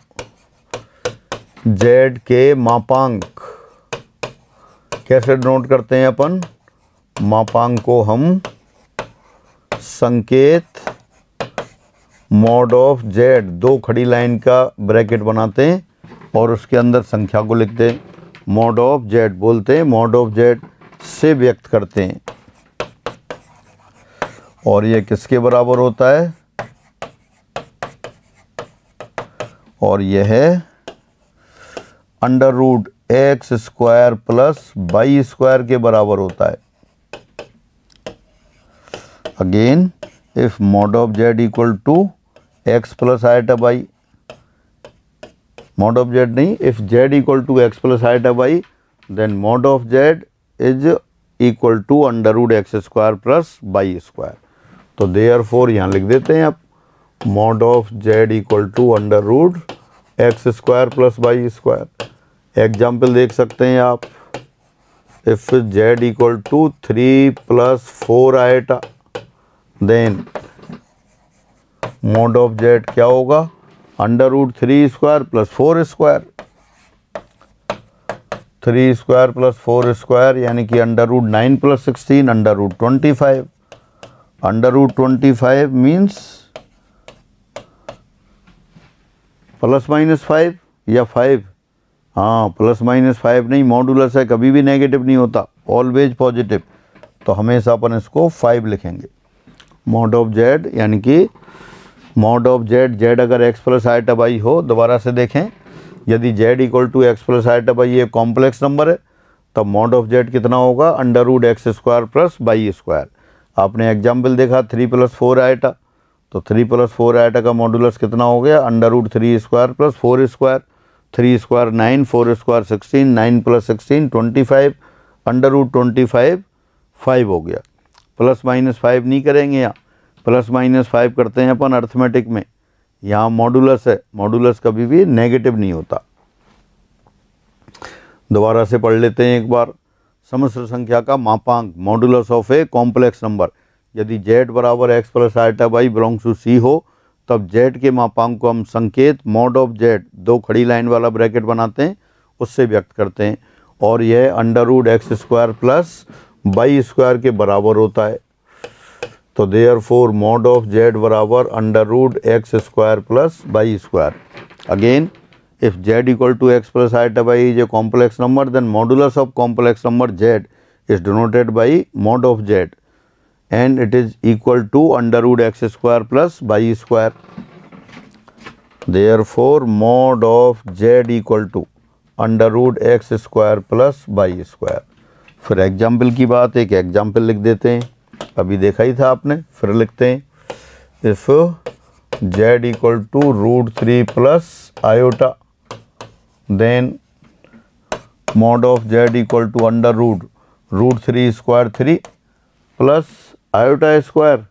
z के मापांक कैसे नोट करते हैं अपन, मापांक को हम संकेत मॉड ऑफ z, 2 खड़ी लाइन का ब्रैकेट बनाते हैं और उसके अंदर संख्या को लिखते हैं, मॉड ऑफ z बोलते हैं, मॉड ऑफ z से व्यक्त करते हैं। और ये किसके बराबर होता है, और यह है under root x square plus y square के बराबर होता है। Again if mod of z equal to x plus iota y, mod of z नहीं, if z equal to x plus iota y then mod of z is equal to under root x square plus y square. तो therefore यहाँ लिख देते हैं आप, mod of z equal to under root x square plus y square. Example देख सकते हैं आप, if z equal to 3 plus 4 iota then mod of z क्या होगा, under root 3 square plus 4 square, 3 square plus 4 square यानी कि under root 9 plus 16 under root 25। Under root 25 means plus minus 5 या 5, हाँ प्लस माइनस 5 नहीं, मॉडुलस है, कभी भी नेगेटिव नहीं होता, ऑलवेज पॉजिटिव, तो हमेशा अपन इसको 5 लिखेंगे। मॉड ऑफ z यानी कि मॉड ऑफ z अगर x प्लस आइटा वाई हो, दोबारा से देखें, यदि z equal to x plus iota y एक कॉम्प्लेक्स नंबर है, तब मॉड ऑफ z कितना होगा, under root x square plus y square. आपने एग्जाम्पल देखा 3 प्लस 4 आइटा, तो 3 प्लस 4 आइटा का मॉडुलस कितना हो गया, under root 3 square plus 4 square, 3 square 9, 4 square 16, 9 plus 16 25, under root 25 5 हो गया। प्लस माइनस 5 नहीं करेंगे, यहाँ प्लस माइनस 5 करते हैं अपन अर्थमेटिक में, यहाँ मॉडुलस है, मॉडुलस कभी भी नेगेटिव नहीं होता। दोबारा से पढ़ लेते हैं एक बार, समस्तर संख्या का मापांक, modulus of a complex number. यदि z बराबर x plus iota y belongs to C हो, तब z के मापांक को हम संकेत मॉड ऑफ z, 2 खड़ी लाइन वाला ब्रैकेट बनाते हैं, उससे व्यक्त करते हैं, और यह under root x square plus y square के बराबर होता है। तो देयरफॉर मॉड ऑफ z बराबर under root x square plus y square. Again if z equal to x plus iota y is a complex number, then modulus of complex number z is denoted by mod of z and it is equal to under root x square plus y square. Therefore mod of z equal to under root x square plus y square. फिर example की बात, एक example लिख देते हैं, अभी देखा ही था आपने, फिर लिखते हैं if z equal to √3 plus iota, then mod of z equal to under √3 square 3 plus iota square.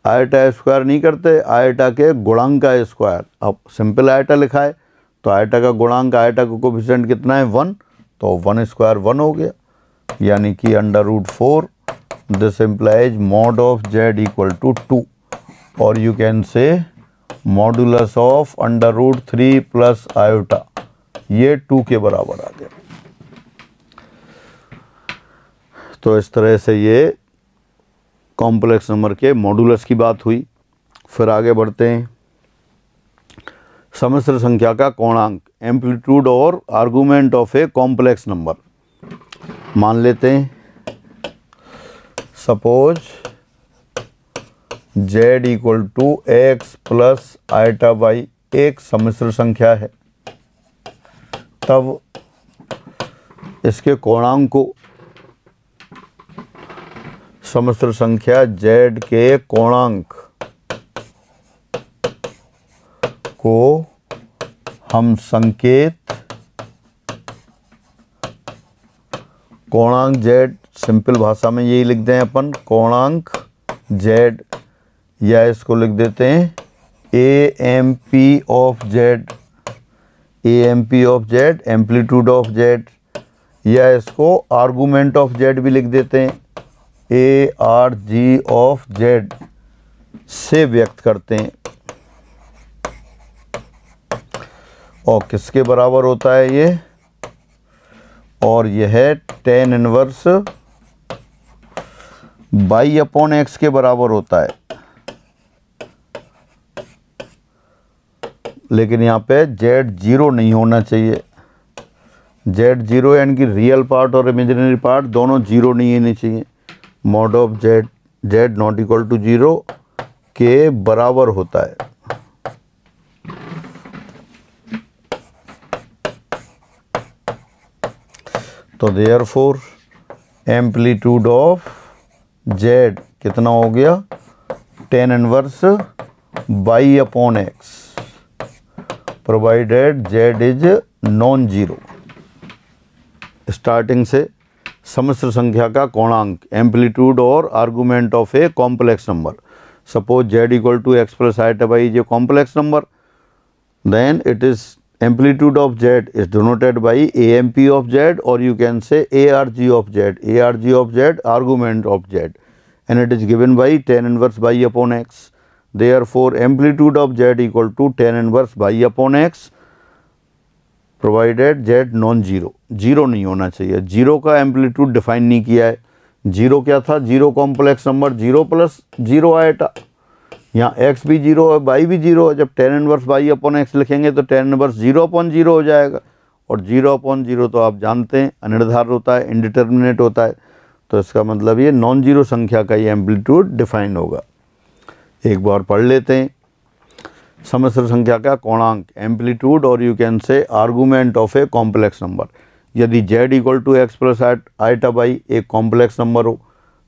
Iota square नहीं करते, आयोटा के गुणांक का स्क्वायर। अब सिंपल आयोटा लिखा है तो आयोटा का गुणांक, आयोटा का कोफिशिएंट कितना है 1, तो 1 स्क्वायर 1 हो गया, यानी कि under √4। This implies mod of z equal to 2, और you can say modulus of under √3 plus iota, ये 2 के बराबर आ गया। तो इस तरह से ये कॉम्प्लेक्स नंबर के मॉडुलस की बात हुई। फिर आगे बढ़ते हैं। सम्मिश्र संख्या का कोणांक, एम्पलीट्यूड और argument of a complex number. मान लेते हैं suppose z equal to x plus iota y एक सम्मिश्र संख्या है, तब इसके कोणांक को, सम्मिश्र संख्या z के कोणांक को हम संकेत कोणांक z, सिंपल भाषा में यही लिख दें अपन, कोणांक z, या इसको लिख देते हैं AMP of z, AMP of z, amplitude of z, या इसको आर्गुमेंट ऑफ z भी लिख देते हैं ARG ऑफ z से व्यक्त करते हैं। और किसके बराबर होता है ये, और यह है tan inverse y upon x के बराबर होता है। लेकिन यहाँ पे z 0 नहीं होना चाहिए, z 0 यानी कि रियल पार्ट और इमेजिनरी पार्ट दोनों 0 नहीं होने चाहिए। Mod of z not equal to 0 के बराबर होता है। तो देयरफॉर एम्पलीट्यूड ऑफ z कितना हो गया, tan inverse y upon x, provided z is non zero. Starting से सम्मिश्र संख्या का कोणांक, एम्पलीट्यूड और argument of a complex number. Suppose z equal to x plus iota y is a complex number, then it is amplitude of z is denoted by AMP of z, or you can say ARG of z, ARG of z, argument of z, and it is given by tan inverse by upon x. Therefore amplitude of z equal to tan inverse by upon x, provided z non zero, zero नहीं होना चाहिए। Zero का amplitude define नहीं किया है। Zero क्या था, zero complex number, 0 plus 0 आएगा, यहाँ x भी 0 है, y भी 0 है। जब tan inverse y upon x लिखेंगे तो tan इनवर्स 0 अपॉन 0 हो जाएगा, और 0 अपॉन 0 तो आप जानते हैं अनिर्धारित होता है, इनडिटर्मिनेट होता है। तो इसका मतलब ये नॉन जीरो संख्या का ये एम्पलीट्यूड डिफाइन होगा। एक बार पढ़ लेते हैं। सम्मिश्र संख्या का कोणांक, एम्पलीट्यूड और you can say argument of a complex number. यदि z equal to x plus iota y एक कॉम्प्लेक्स नंबर हो,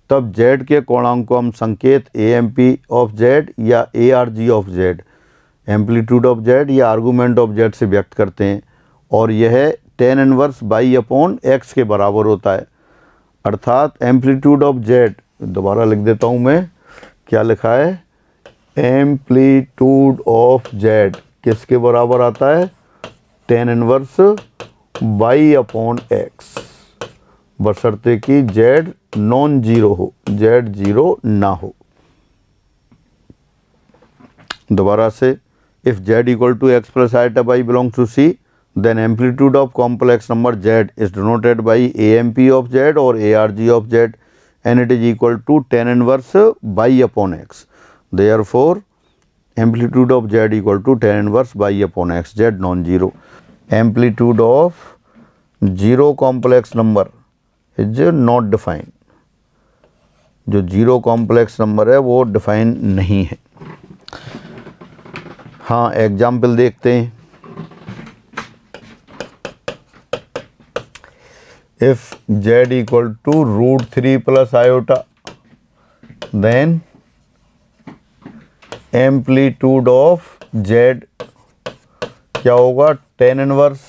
तब z के कोणांक को हम संकेत AMP ऑफ z या ARG of z, amplitude of z या आर्गुमेंट ऑफ z से व्यक्त करते हैं, और यह tan inverse y upon x के बराबर होता है। अर्थात एम्पलीट्यूड ऑफ z, दोबारा लिख देता हूँ मैं, क्या लिखा है, एम्पलीट्यूड ऑफ z किसके बराबर आता है, tan inverse y upon x, बशर्ते कि z नॉन जीरो हो, z 0 ना हो। दोबारा से, if z equal to x plus iota y belongs to c, then amplitude of complex number z is denoted by AMP of z और ARG of z, and it is equal to tan inverse y upon x। Therefore amplitude of z equal to tan inverse y upon x, z non zero. Amplitude of zero complex number is not defined, जो zero complex number है वो define नहीं है। हाँ, example देखते हैं। If z equal to √3 plus iota, then amplitude of z क्या होगा, tan inverse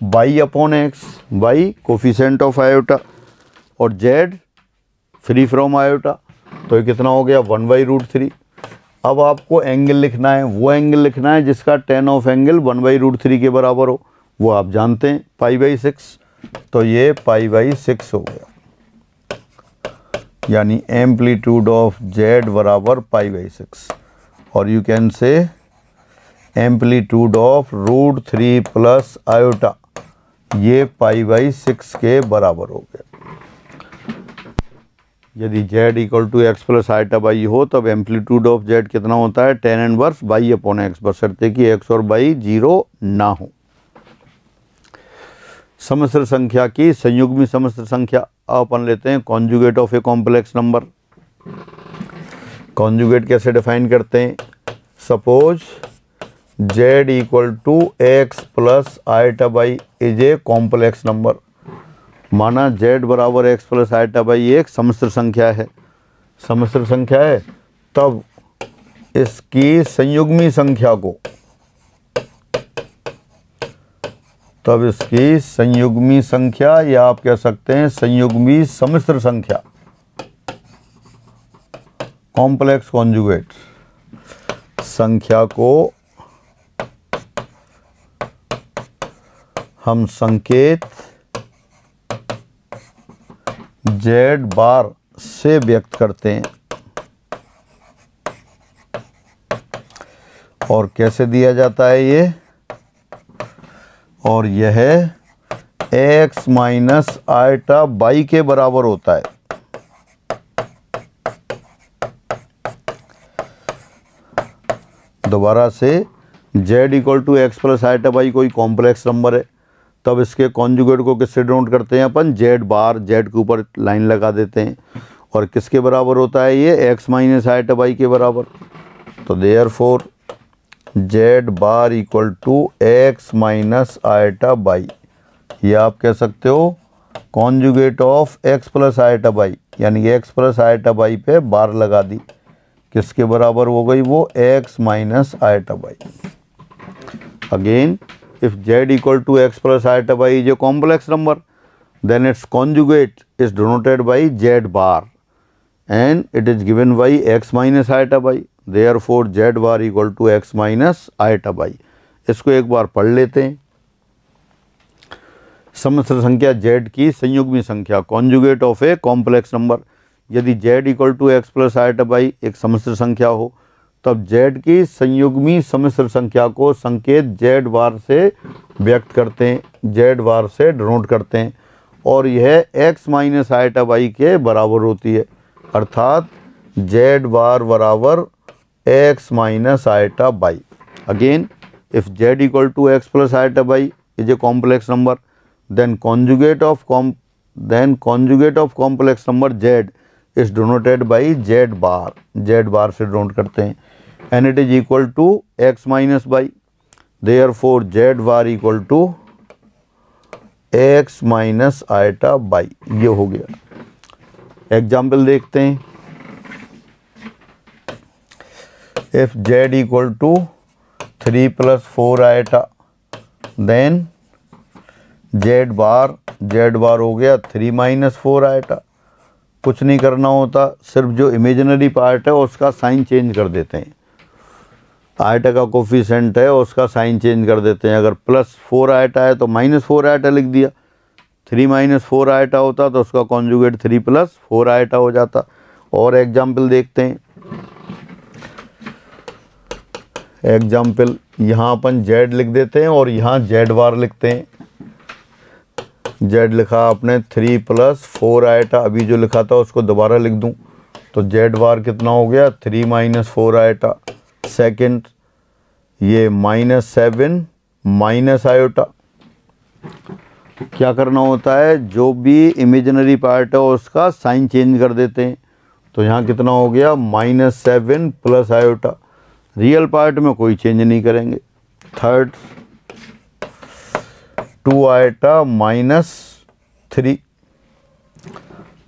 y upon x, y coefficient of iota, और जेड फ्री फ्रॉम आयोटा, तो ये कितना हो गया 1/√3। अब आपको एंगल लिखना है, वो एंगल लिखना है जिसका टेन ऑफ एंगल 1/√3 के बराबर हो, वो आप जानते हैं π/6, तो ये π/6 हो गया, यानी एम्पलीट्यूड ऑफ जेड बराबर π/6, और you can say amplitude of √3 plus iota, ये π/6 के बराबर हो गया। यदि z equal to x plus iota y हो तब एम्पलीट्यूड ऑफ z कितना होता है, tan inverse y upon x, बशर्ते कि एक्स और बाई जीरो ना हो। समस्त्र संख्या की संयुग्मी समस्त्र संख्या, अपन लेते हैं conjugate of a complex number. Conjugate कैसे डिफाइन करते हैं, suppose z equal to x plus iota y is a complex number, माना z बराबर एक्स प्लस आइटा बाई एक समस्त्र संख्या है, समस्त्र संख्या है, तब इसकी संयुग्मी संख्या को, तब इसकी संयुग्मी संख्या या आप कह सकते हैं संयुग्मी सम्मिश्र संख्या, कॉम्प्लेक्स कॉन्जुगेट संख्या को हम संकेत z बार से व्यक्त करते हैं। और कैसे दिया जाता है ये, और यह x माइनस आइटा बाई के बराबर होता है। दोबारा से z equal to x plus iota y कोई कॉम्प्लेक्स नंबर है, तब इसके कॉन्जुगेट को किससे डिनोट करते हैं अपन, z बार, z के ऊपर लाइन लगा देते हैं, और किसके बराबर होता है ये, x माइनस आइटा बाई के बराबर। तो therefore z bar equal to x minus iota y, ये आप कह सकते हो conjugate of x plus iota y, यानी x प्लस आइटा बाई पे बार लगा दी, किसके बराबर हो गई वो, x minus iota y. Again if z equal to x plus iota by is a complex number, then its conjugate is denoted by z bar and it is given by x minus iota by, therefore z bar equal to x minus iota by। इसको एक बार पढ़ लेते हैं। सम्मिश्र संख्या z की संयुग्मी संख्या, conjugate of a complex number. यदि z equal to x plus iota y एक सम्मिश्र संख्या हो, तब z की संयुग्मी सम्मिश्र संख्या को संकेत z बार से व्यक्त करते हैं, z बार से डिनोट करते हैं, और यह x माइनस आइटा बाई के बराबर होती है, अर्थात z बार बराबर x minus iota y. Again if z equal to x plus iota y is a complex number, then conjugate of complex number z is denoted by z bar से denote करते हैं, and it is equal to x minus by, therefore z bar equal to x minus iota by। ये हो गया। Example देखते हैं, if z equal to 3 plus 4 iota, then z बार हो गया 3 minus 4 iota। कुछ नहीं करना होता, सिर्फ जो इमेजिनरी पार्ट है उसका साइन चेंज कर देते हैं, आइटा का कोफिशिएंट है उसका साइन चेंज कर देते हैं। अगर +4 आइटा है तो -4 आइटा लिख दिया, 3 - 4 आइटा होता तो उसका कॉन्जुगेट 3 + 4 आइटा हो जाता। और एग्जाम्पल देखते हैं। एग्जाम्पल यहाँ अपन z लिख देते हैं और यहाँ z बार लिखते हैं। z लिखा आपने 3 + 4 आइटा, अभी जो लिखा था उसको दोबारा लिख दूँ तो z बार कितना हो गया, 3 - 4 आइटा। सेकंड ये -7 माइनस आयोटा। क्या करना होता है, जो भी इमेजिनरी पार्ट है उसका साइन चेंज कर देते हैं। तो यहाँ कितना हो गया, -7 प्लस आयोटा। रियल पार्ट में कोई चेंज नहीं करेंगे। Third 2 iota -3।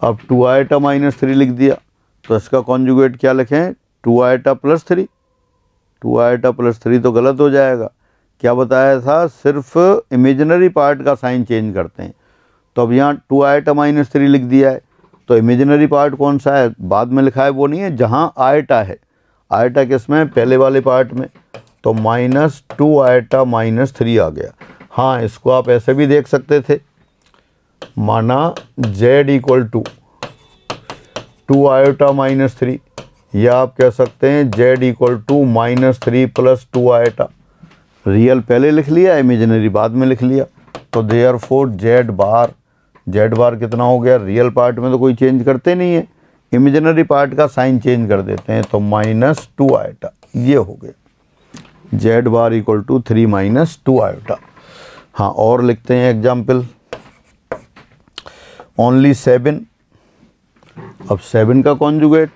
अब 2 आयोटा -3 लिख दिया तो इसका कॉन्जुगेट क्या लिखें, 2 आयोटा +3। 2 आयोटा प्लस 3 तो गलत हो जाएगा। क्या बताया था, सिर्फ इमेजिनरी पार्ट का साइन चेंज करते हैं। तो अब यहाँ 2 आयोटा माइनस 3 लिख दिया है, तो इमेजिनरी पार्ट कौन सा है, बाद में लिखा है वो नहीं है, जहाँ आयोटा है। आयोटा किस में, पहले वाले पार्ट में, तो -2 आयोटा माइनस 3 आ गया। हाँ, इसको आप ऐसे भी देख सकते थे, माना z equal to 2 iota minus 3, या आप कह सकते हैं z equal to -3 + 2 iota. Real पहले लिख लिया, इमेजिनरी बाद में लिख लिया, तो देयरफॉर z बार कितना हो गया, रियल पार्ट में तो कोई चेंज करते नहीं है, इमेजिनरी पार्ट का साइन चेंज कर देते हैं, तो -2 आयोटा ये हो गया। z bar equal to 3 - 2 iota. हाँ, और लिखते हैं एग्जाम्पल, ओनली 7। अब 7 का कॉन्जुगेट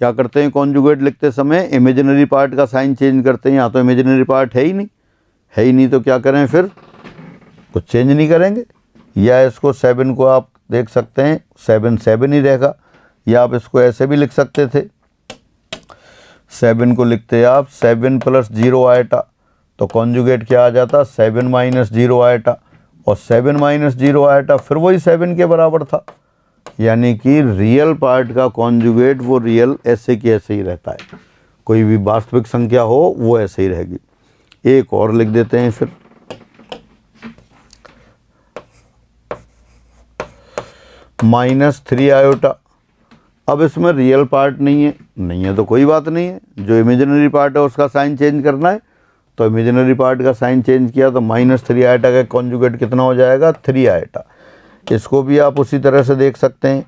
क्या करते हैं, कॉन्जुगेट लिखते समय इमेजिनरी पार्ट का साइन चेंज करते हैं। यहाँ तो इमेजिनरी पार्ट है ही नहीं, तो क्या करें फिर, कुछ चेंज नहीं करेंगे। या इसको 7 को आप देख सकते हैं 7 ही रहेगा, या आप इसको ऐसे भी लिख सकते थे, 7 को लिखते आप 7 + 0 आयोटा, तो कॉन्जुगेट क्या आ जाता, 7 - 0 आयोटा, और 7 - 0 आयोटा फिर वही 7 के बराबर था। यानी कि रियल पार्ट का कॉन्जुगेट वो रियल ऐसे की ऐसे ही रहता है, कोई भी वास्तविक संख्या हो वो ऐसे ही रहेगी। एक और लिख देते हैं फिर, -3 आयोटा। अब इसमें रियल पार्ट नहीं है तो कोई बात नहीं है, जो इमेजिनरी पार्ट है उसका साइन चेंज करना है, तो इमेजिनरी पार्ट का साइन चेंज किया तो -3 आयोटा का कॉन्जुगेट कितना हो जाएगा, 3 आयोटा। इसको भी आप उसी तरह से देख सकते हैं,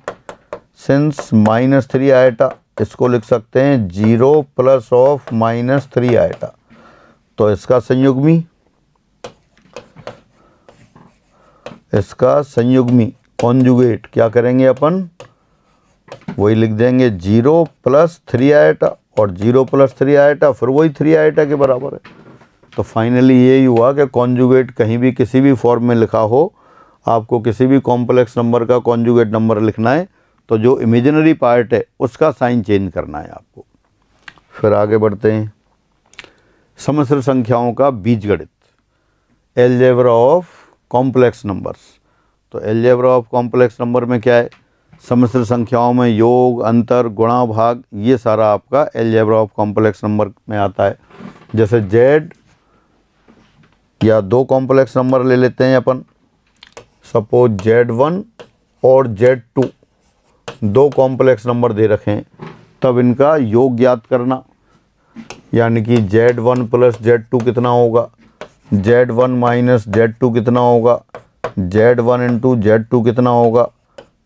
सिंस -3 आयोटा, इसको लिख सकते हैं 0 + ऑफ -3 आयोटा, तो इसका संयुग्मी कॉन्जुगेट क्या करेंगे अपन, वही लिख देंगे 0 + 3 आयोटा, और 0 + 3 आयोटा फिर वही 3 आयोटा के बराबर है। तो फाइनली यही हुआ कि कॉन्जुगेट कहीं भी किसी भी फॉर्म में लिखा हो, आपको किसी भी कॉम्प्लेक्स नंबर का कॉन्जुगेट नंबर लिखना है, तो जो इमेजिनरी पार्ट है उसका साइन चेंज करना है आपको। फिर आगे बढ़ते हैं, सममिश्र संख्याओं का बीजगणित, अलजेब्रा ऑफ कॉम्प्लेक्स नंबर्स। तो अलजेब्रा ऑफ कॉम्प्लेक्स नंबर में क्या है, सममिश्र संख्याओं में योग, अंतर, गुणा, भाग, ये सारा आपका अलजेब्रा ऑफ कॉम्प्लेक्स नंबर में आता है। जैसे z या 2 कॉम्प्लेक्स नंबर ले लेते हैं अपन, सपोज z1 और z2 2 कॉम्प्लेक्स नंबर दे रखें, तब इनका योग ज्ञात करना, यानी कि z1 + z2 कितना होगा, z1 - z2 कितना होगा, z1 × z2 कितना होगा,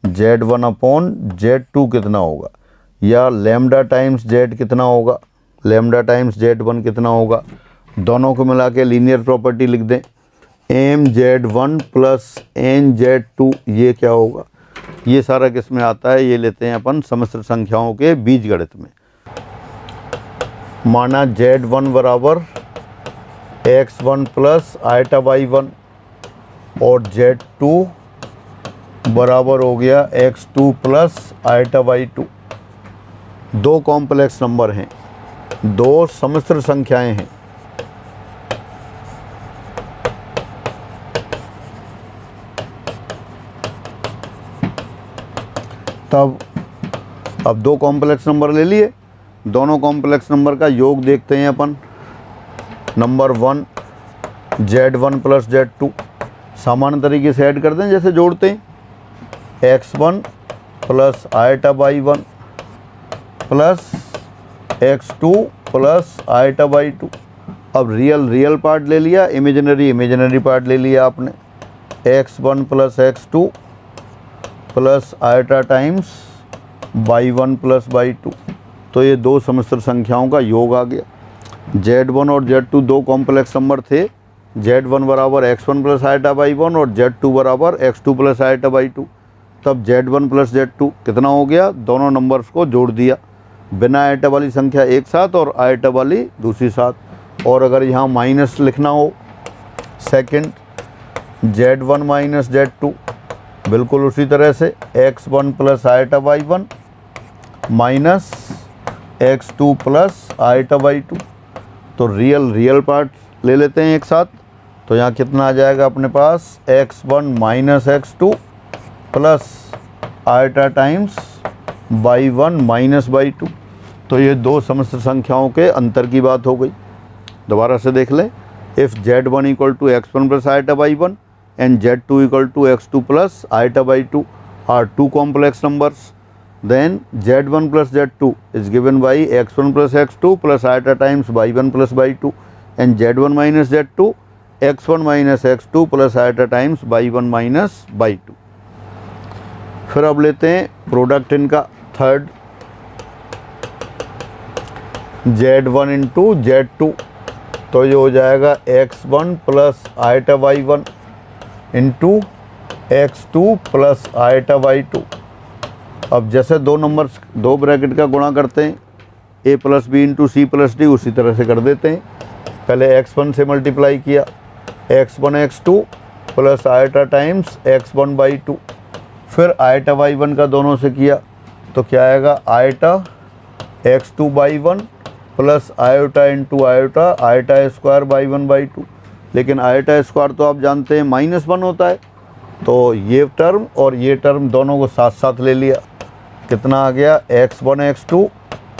z1/z2 कितना होगा, या लैम्डा टाइम्स z कितना होगा, लैम्डा टाइम्स z1 कितना होगा। दोनों को मिला के लीनियर प्रॉपर्टी लिख दें, mz1 + nz2 ये क्या होगा, ये सारा किस में आता है, ये लेते हैं अपन सममिश्र संख्याओं के बीजगणित में। माना z1 बराबर x1 + आयोटा y1, और z2 बराबर हो गया x2 + iota y2। 2 complex number हैं, 2 सम्मिश्र संख्याएं हैं। तब अब 2 कॉम्प्लेक्स नंबर ले लिए, दोनों कॉम्प्लेक्स नंबर का योग देखते हैं अपन। नंबर 1 z1 + z2 सामान्य तरीके से ऐड कर दें, जैसे जोड़ते हैं, x1 + iota y1 + x2 + iota y2। अब रियल पार्ट ले लिया, इमेजिनरी पार्ट ले लिया आपने, x1 + x2 + iota times y1 + y2, तो ये 2 सम्मिश्र संख्याओं का योग आ गया। z1 और z2 2 कॉम्प्लेक्स नंबर थे, z1 बराबर x1 + आयोटा y1 और z2 बराबर x2 + आयोटा y2। तब z1 + z2 कितना हो गया, दोनों नंबर्स को जोड़ दिया, बिना आयोटा वाली संख्या एक साथ और आयोटा वाली दूसरी साथ। और अगर यहाँ माइनस लिखना हो, सेकंड z1 - z2 बिल्कुल उसी तरह से x1 + iota y1 - x2 + iota y2। तो रियल पार्ट ले लेते हैं एक साथ। तो यहाँ कितना आ जाएगा अपने पास, x1 minus x2 plus iota times y1 minus y2। तो ये दो समस्त संख्याओं के अंतर की बात हो गई। दोबारा से देख लें, if z1 equal to x1 plus iota y1 and z2 equal to x2 plus iota y2 are two complex numbers, then z1 plus z2 is given by x1 plus x2 plus iota times y1 plus y2 and z1 minus z2 x1 minus x2 plus iota times y1 minus y2। फिर अब लेते हैं product इनका third, z1 into z2, तो ये हो जाएगा x1 plus iota y1 into x2 plus iota y2। अब जैसे दो नंबर्स दो ब्रैकेट का गुणा करते हैं a plus b into c plus d, उसी तरह से कर देते हैं। पहले x1 से मल्टीप्लाई किया, x1 x2 plus iota times x1 y 2, फिर आयटा y1 का दोनों से किया तो क्या आएगा, eta x2 y 1 plus iota into iota eta square y 1 y 2। लेकिन आयटा स्क्वायर तो आप जानते हैं -1 होता है, तो ये टर्म और ये टर्म दोनों को साथ साथ ले लिया। कितना आ गया, x1 x2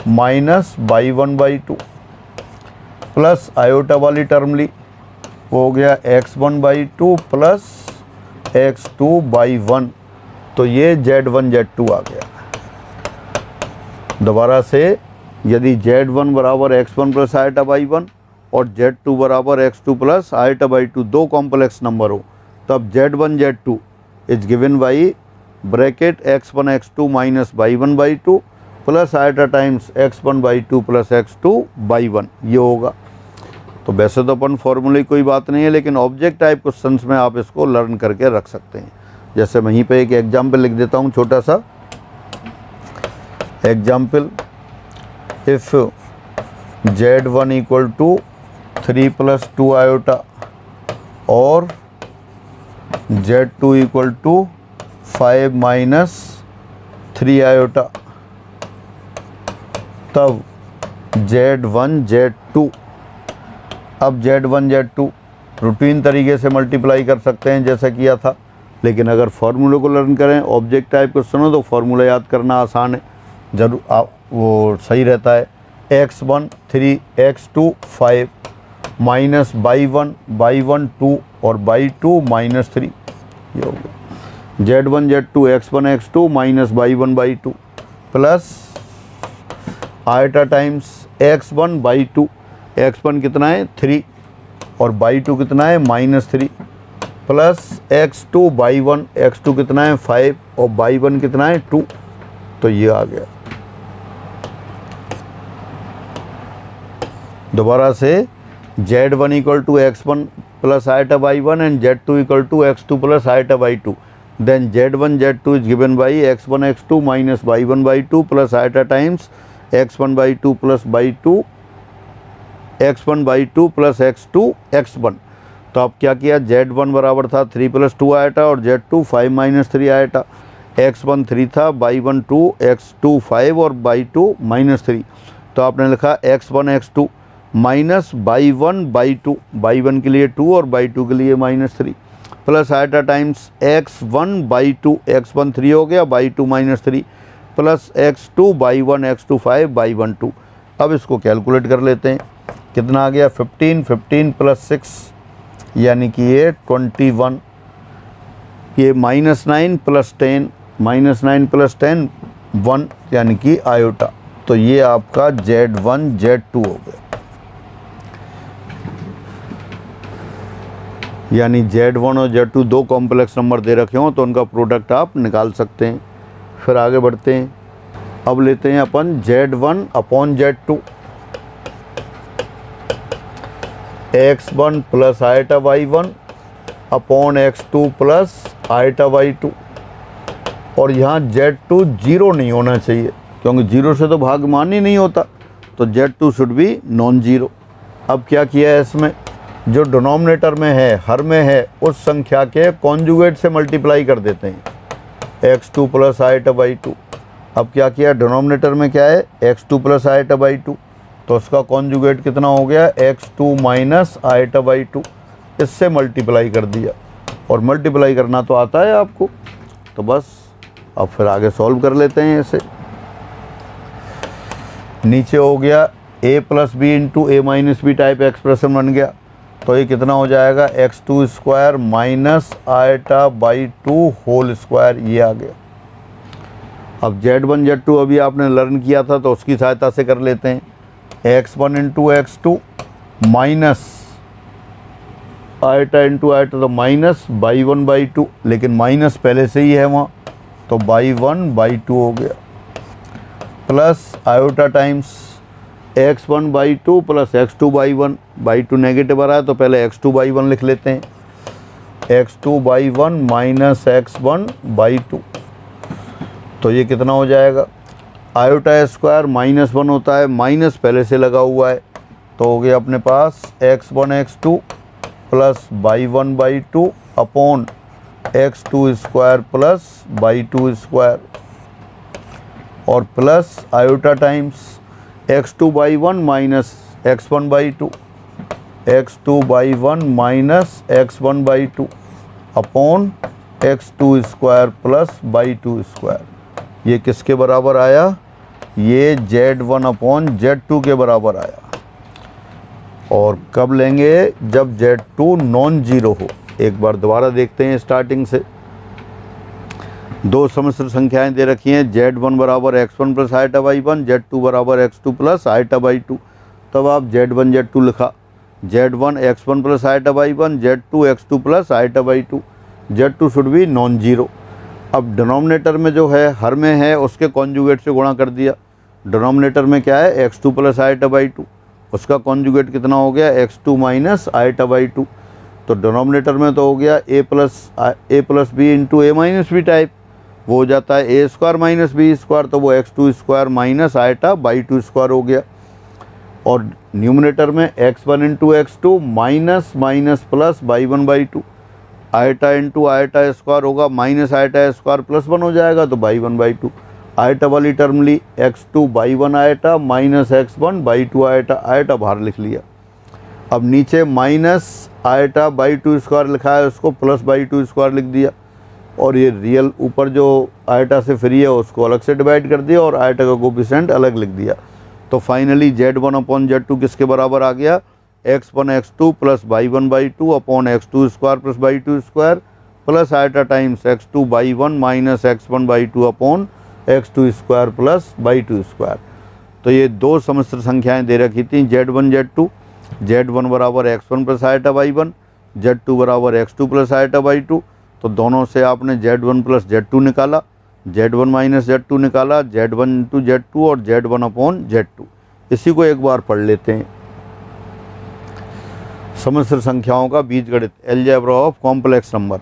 minus y 1 y 2 plus iota वाली टर्म ली, वो हो गया x1 y 2 plus x2 y 1। तो ये z1 z2 आ गया। दोबारा से, यदि z1 बराबर x1 प्लस आयटा बाई 1 और z2 बराबर x2 प्लस आयटा बाई 2 दो कॉम्प्लेक्स नंबर हो, तब z1 z2 is given by bracket x1 x2 minus y 1 y 2 plus iota times x1 y 2 plus x2 y 1, ये होगा। तो वैसे तो अपन फॉर्मूले कोई बात नहीं है, लेकिन ऑब्जेक्ट टाइप क्वेश्चंस में आप इसको लर्न करके रख सकते हैं। जैसे वहीं पे एक एग्जाम्पल लिख देता हूँ, छोटा सा example, if z1 equal to 3 plus 2 iota और z2 equal to 5 minus 3 iota, तब z1 z2, अब z1 z2 रूटीन तरीके से मल्टीप्लाई कर सकते हैं जैसा किया था, लेकिन अगर फार्मूले को लर्न करें ऑब्जेक्ट टाइप क्वेश्चन हो तो फार्मूला याद करना आसान है, जरूर आप वो सही रहता है। x1 3 x2 5 माइनस बाई 1 2 और बाई 2 माइनस 3, ये हो गया z1 z2 x1 x2 minus y 1 y 2 plus iota times x1 y 2, x1 कितना है 3 और बाई 2 कितना है -3 प्लस x2 बाई 1, x2 कितना है 5 और बाई 1 कितना है 2, तो ये आ गया। दोबारा से z1 equal to x1 plus iota y 1 and z2 equal to x2 plus iota y 2, then z1 z2 is given by x1 x2 minus y 1 y 2 plus iota times x1 y 2 plus y 2 x1 y 2 plus x2 x1। तो अब क्या किया, z1 बराबर था 3 plus 2 eta और z2 5 minus 3 eta, x1 3 था, by 1 2, x2 5 और by 2 -3। तो आपने लिखा x1 x2 minus y 1 y 2, by 1 के लिए 2 और बाई 2 के लिए -3 plus iota times x1 y 2, x1 3 हो गया, by 2 -3 plus x2 y 1 x2 5 by 1 2। अब इसको कैलकुलेट कर लेते हैं, कितना आ गया 15 प्लस 6 यानी कि ये 21, ये -9 प्लस 10 -9 प्लस 10 1 यानी कि आयोटा। तो ये आपका z1 z2 हो गया, यानी z1 और z2 दो कॉम्प्लेक्स नंबर दे रखे हों तो उनका प्रोडक्ट आप निकाल सकते हैं। फिर आगे बढ़ते हैं, अब लेते हैं अपन z1 upon z2, x1 plus iota y1 upon x2 plus iota y2, और यहाँ z2 0 नहीं होना चाहिए क्योंकि 0 से तो भागमान ही नहीं होता, तो z2 should be non zero. अब क्या किया है, इसमें जो डिनोमिनेटर में है, हर में है, उस संख्या के कॉन्जुगेट से मल्टीप्लाई कर देते हैं, x2 प्लस आयटा बाई 2। अब क्या किया, डिनोमिनेटर में क्या है x2 प्लस आयटा बाई 2, तो उसका कॉन्जुगेट कितना हो गया, x2 माइनस आइटा बाई 2, इससे मल्टीप्लाई कर दिया। और मल्टीप्लाई करना तो आता है आपको, तो बस अब फिर आगे सॉल्व कर लेते हैं इसे। नीचे हो गया a plus b into a minus b type expression बन गया। तो ये कितना हो जाएगा, x2 square minus iota y 2 whole square, ये आ गया। अब Z1 Z2 अभी आपने लर्न किया था तो उसकी सहायता से कर लेते हैं। x1 into x2 minus iota into iota, तो माइनस बाई 1 बाई 2, लेकिन माइनस पहले से ही है वहाँ, तो बाई 1 बाई 2 हो गया। Plus iota times x1 y 2 plus x2 y 1, y 2 negative आ रहा है तो पहले x2 बाई 1 लिख लेते हैं। x2 y 1 minus x1 y 2, तो ये कितना हो जाएगा, आयोटा स्क्वायर माइनस 1 होता है, माइनस पहले से लगा हुआ है, तो हो गया अपने पास x1 x2 plus y 1 y 2 upon x2 square plus y 2 square, और plus iota times x2 y 1 minus x1 y 2, x2 y 1 minus x1 y 2 upon x2 square plus y 2 square. ये किसके बराबर आया, ये Z1 अपॉन Z2 के बराबर आया। और कब लेंगे, जब Z2 नॉन जीरो हो। एक बार दोबारा देखते हैं स्टार्टिंग से। दो समस्या संख्याएं दे रखी हैं, Z1 बराबर x1 plus iota y 1, Z2 बराबर x2 प्लस आइटा बाई 2। तब आप Z1 Z2 लिखा, Z1 x1 plus iota y 1, Z2 x2 plus iota y 2, Z2 should be non zero. अब डिनोमिनेटर में जो है, हर में है, उसके कॉन्जुगेट से गुणा कर दिया। डिनोमिनेटर में क्या है, x2 प्लस आइटा बाई 2, उसका कॉन्जुगेट कितना हो गया, x2 माइनस आइटा बाई 2। तो डिनोमिनेटर में तो हो गया a plus b into a minus b type, वो हो जाता है a square minus b square, तो वो x2 square minus iota y 2 square हो गया। और न्यूमिनेटर में x1 into x2 minus minus plus y 1 y 2, iota into iota square होगा, माइनस आइटा स्क्वायर प्लस 1 हो जाएगा, तो बाई 1 बाई 2। आइटा वाली टर्म ली, x2 y 1 iota minus x1 y 2 iota, iota बाहर लिख लिया। अब नीचे माइनस आइटा बाई 2 स्क्वायर लिखा है, उसको प्लस बाई 2 स्क्वायर लिख दिया। और ये रियल ऊपर जो आइटा से फ्री है उसको अलग से डिवाइड कर दिया और आइटा का कोफिशिएंट अलग लिख दिया। तो फाइनली Z1 अपॉन Z2 किसके बराबर आ गया, x1 x2 plus y 1 y 2 upon x2 square plus y 2 square plus iota times x2 y 1 minus x1 y 2 upon x2 square plus y 2 square. तो ये दो समस्या संख्याएं दे रखी थी, Z1 Z2, Z1 बराबर x1 plus iota y 1, Z2 बराबर x2 plus iota y 2। तो दोनों से आपने Z1 प्लस Z2 निकाला, Z1 माइनस Z2 निकाला, Z1 इंटू Z2 और Z1 अपॉन Z2। इसी को एक बार पढ़ लेते हैं। समस्या संख्याओं का बीजगणित, अलजेब्रा ऑफ कॉम्प्लेक्स नंबर।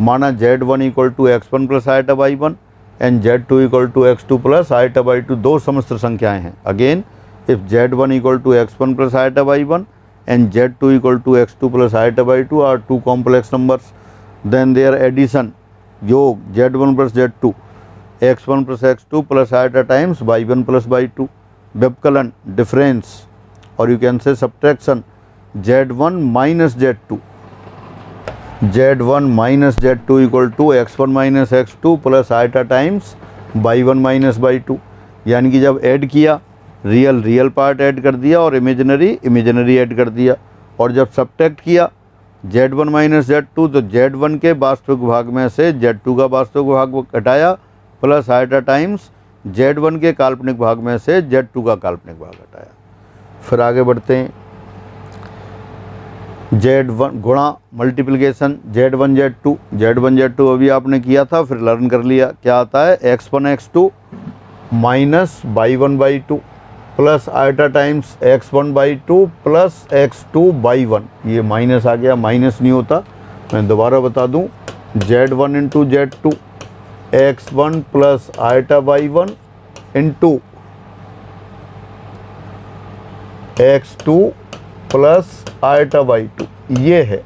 माना Z1 equal to x1 plus iota y 1 and Z2 equal to x2 plus iota y 2, दो समस्या संख्याएं हैं। Again if Z1 equal to x1 plus iota y 1 and Z2 equal to x2 plus iota y 2 are two complex numbers, then their addition, योग Z1 plus Z2, x1 plus x2 plus iota times y 1 plus y 2, व्यवकलन difference, और you can से subtraction Z1 minus Z2, Z1 minus Z2 equal to x1 minus x2 plus iota times y 1 minus y 2। यानी कि जब add किया, real part add कर दिया और इमेजिनरी ऐड कर दिया। और जब सब्ट्रैक्ट किया Z1 माइनस Z2, तो Z1 के वास्तविक भाग में से Z2 का वास्तविक भाग घटाया प्लस आइटा टाइम्स Z1 के काल्पनिक भाग में से Z2 का काल्पनिक भाग घटाया। फिर आगे बढ़ते हैं, Z1 गुणा मल्टीप्लिकेशन Z1 Z2 अभी आपने किया था, फिर लर्न कर लिया। क्या आता है, x1 x2 minus y 1 y 2 plus iota times x1 y 2 plus x2 y 1। ये माइनस आ गया, माइनस नहीं होता, मैं दोबारा बता दूं। Z1 into Z2 x1 plus iota y 1 into x2 plus iota y 2, ये है।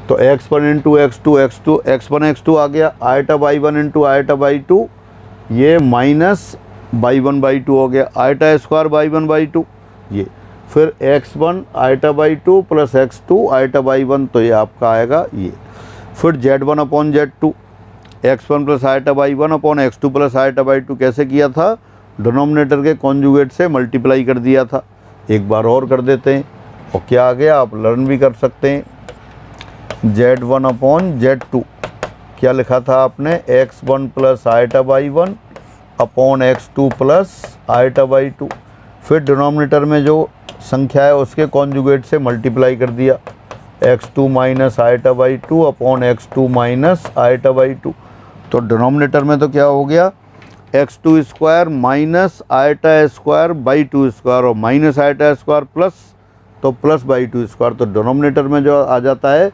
तो x1 इंटू x1 x2 आ गया, iota y 1 into iota y 2, ये माइनस बाई 1 बाई 2 हो गया, आयटा स्क्वायर बाई 1 बाई 2 ये, फिर x1 eta y 2 plus x2 eta y 1, तो ये आपका आएगा ये। फिर z1 upon z2, x1 plus iota y 1 upon x2 plus iota y 2 कैसे किया था, डिनोमिनेटर के कॉन्जुगेट से मल्टीप्लाई कर दिया था। एक बार और कर देते हैं और क्या आ गया, आप लर्न भी कर सकते हैं। z1 अपॉन z2 क्या लिखा था आपने, x1 plus iota y 1 upon x2 plus iota y 2, फिर डिनोमिनेटर में जो संख्या है उसके कॉन्जुगेट से मल्टीप्लाई कर दिया, x2 minus eta y 2 upon x2 minus eta y 2। तो डिनोमिनेटर में तो क्या हो गया, x2 square minus iota square by 2 square और माइनस आयटा स्क्वायर प्लस, तो प्लस बाई 2 स्क्वायर, तो डिनोमिनेटर में जो आ जाता है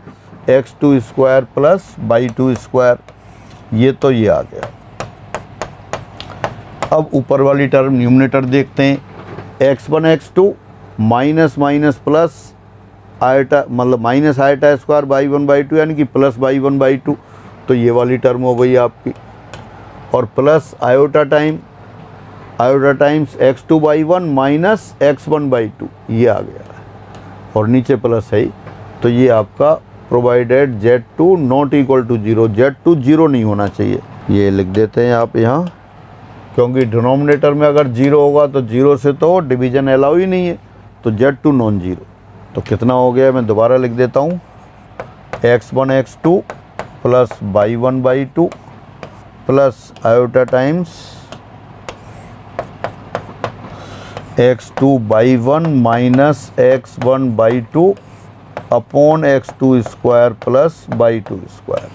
x2 square plus y 2 square, ये तो ये आ गया। अब ऊपर वाली टर्म न्यूमरेटर देखते हैं, x1 x2 minus minus plus iota, मतलब minus iota square y 1 y 2 यानी कि प्लस बाई 1 बाई 2, तो ये वाली टर्म हो गई आपकी, और plus iota times x2 y 1 minus x1 y 2 ये आ गया, और नीचे प्लस है, तो ये आपका provided z2 not equal to 0, z2 0 नहीं होना चाहिए, ये लिख देते हैं आप यहाँ, क्योंकि डिनोमिनेटर में अगर 0 होगा तो 0 से तो डिवीजन अलाउ ही नहीं है, तो z2 नॉन जीरो। तो कितना हो गया, मैं दोबारा लिख देता हूँ, x1 x2 plus y 1 y 2 plus iota times x2 y 1 minus x1 y 2 upon x2 square plus y 2 square.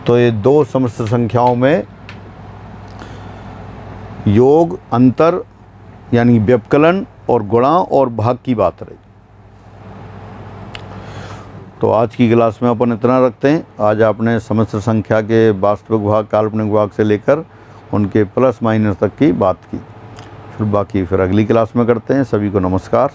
तो ये दो समस्त संख्याओं में योग, अंतर यानी व्यवकलन और गुणा और भाग की बात रही। तो आज की क्लास में अपन इतना रखते हैं। आज आपने समस्त संख्या के वास्तविक भाग, काल्पनिक भाग से लेकर उनके प्लस माइनस तक की बात की, फिर बाकी फिर अगली क्लास में करते हैं। सभी को नमस्कार।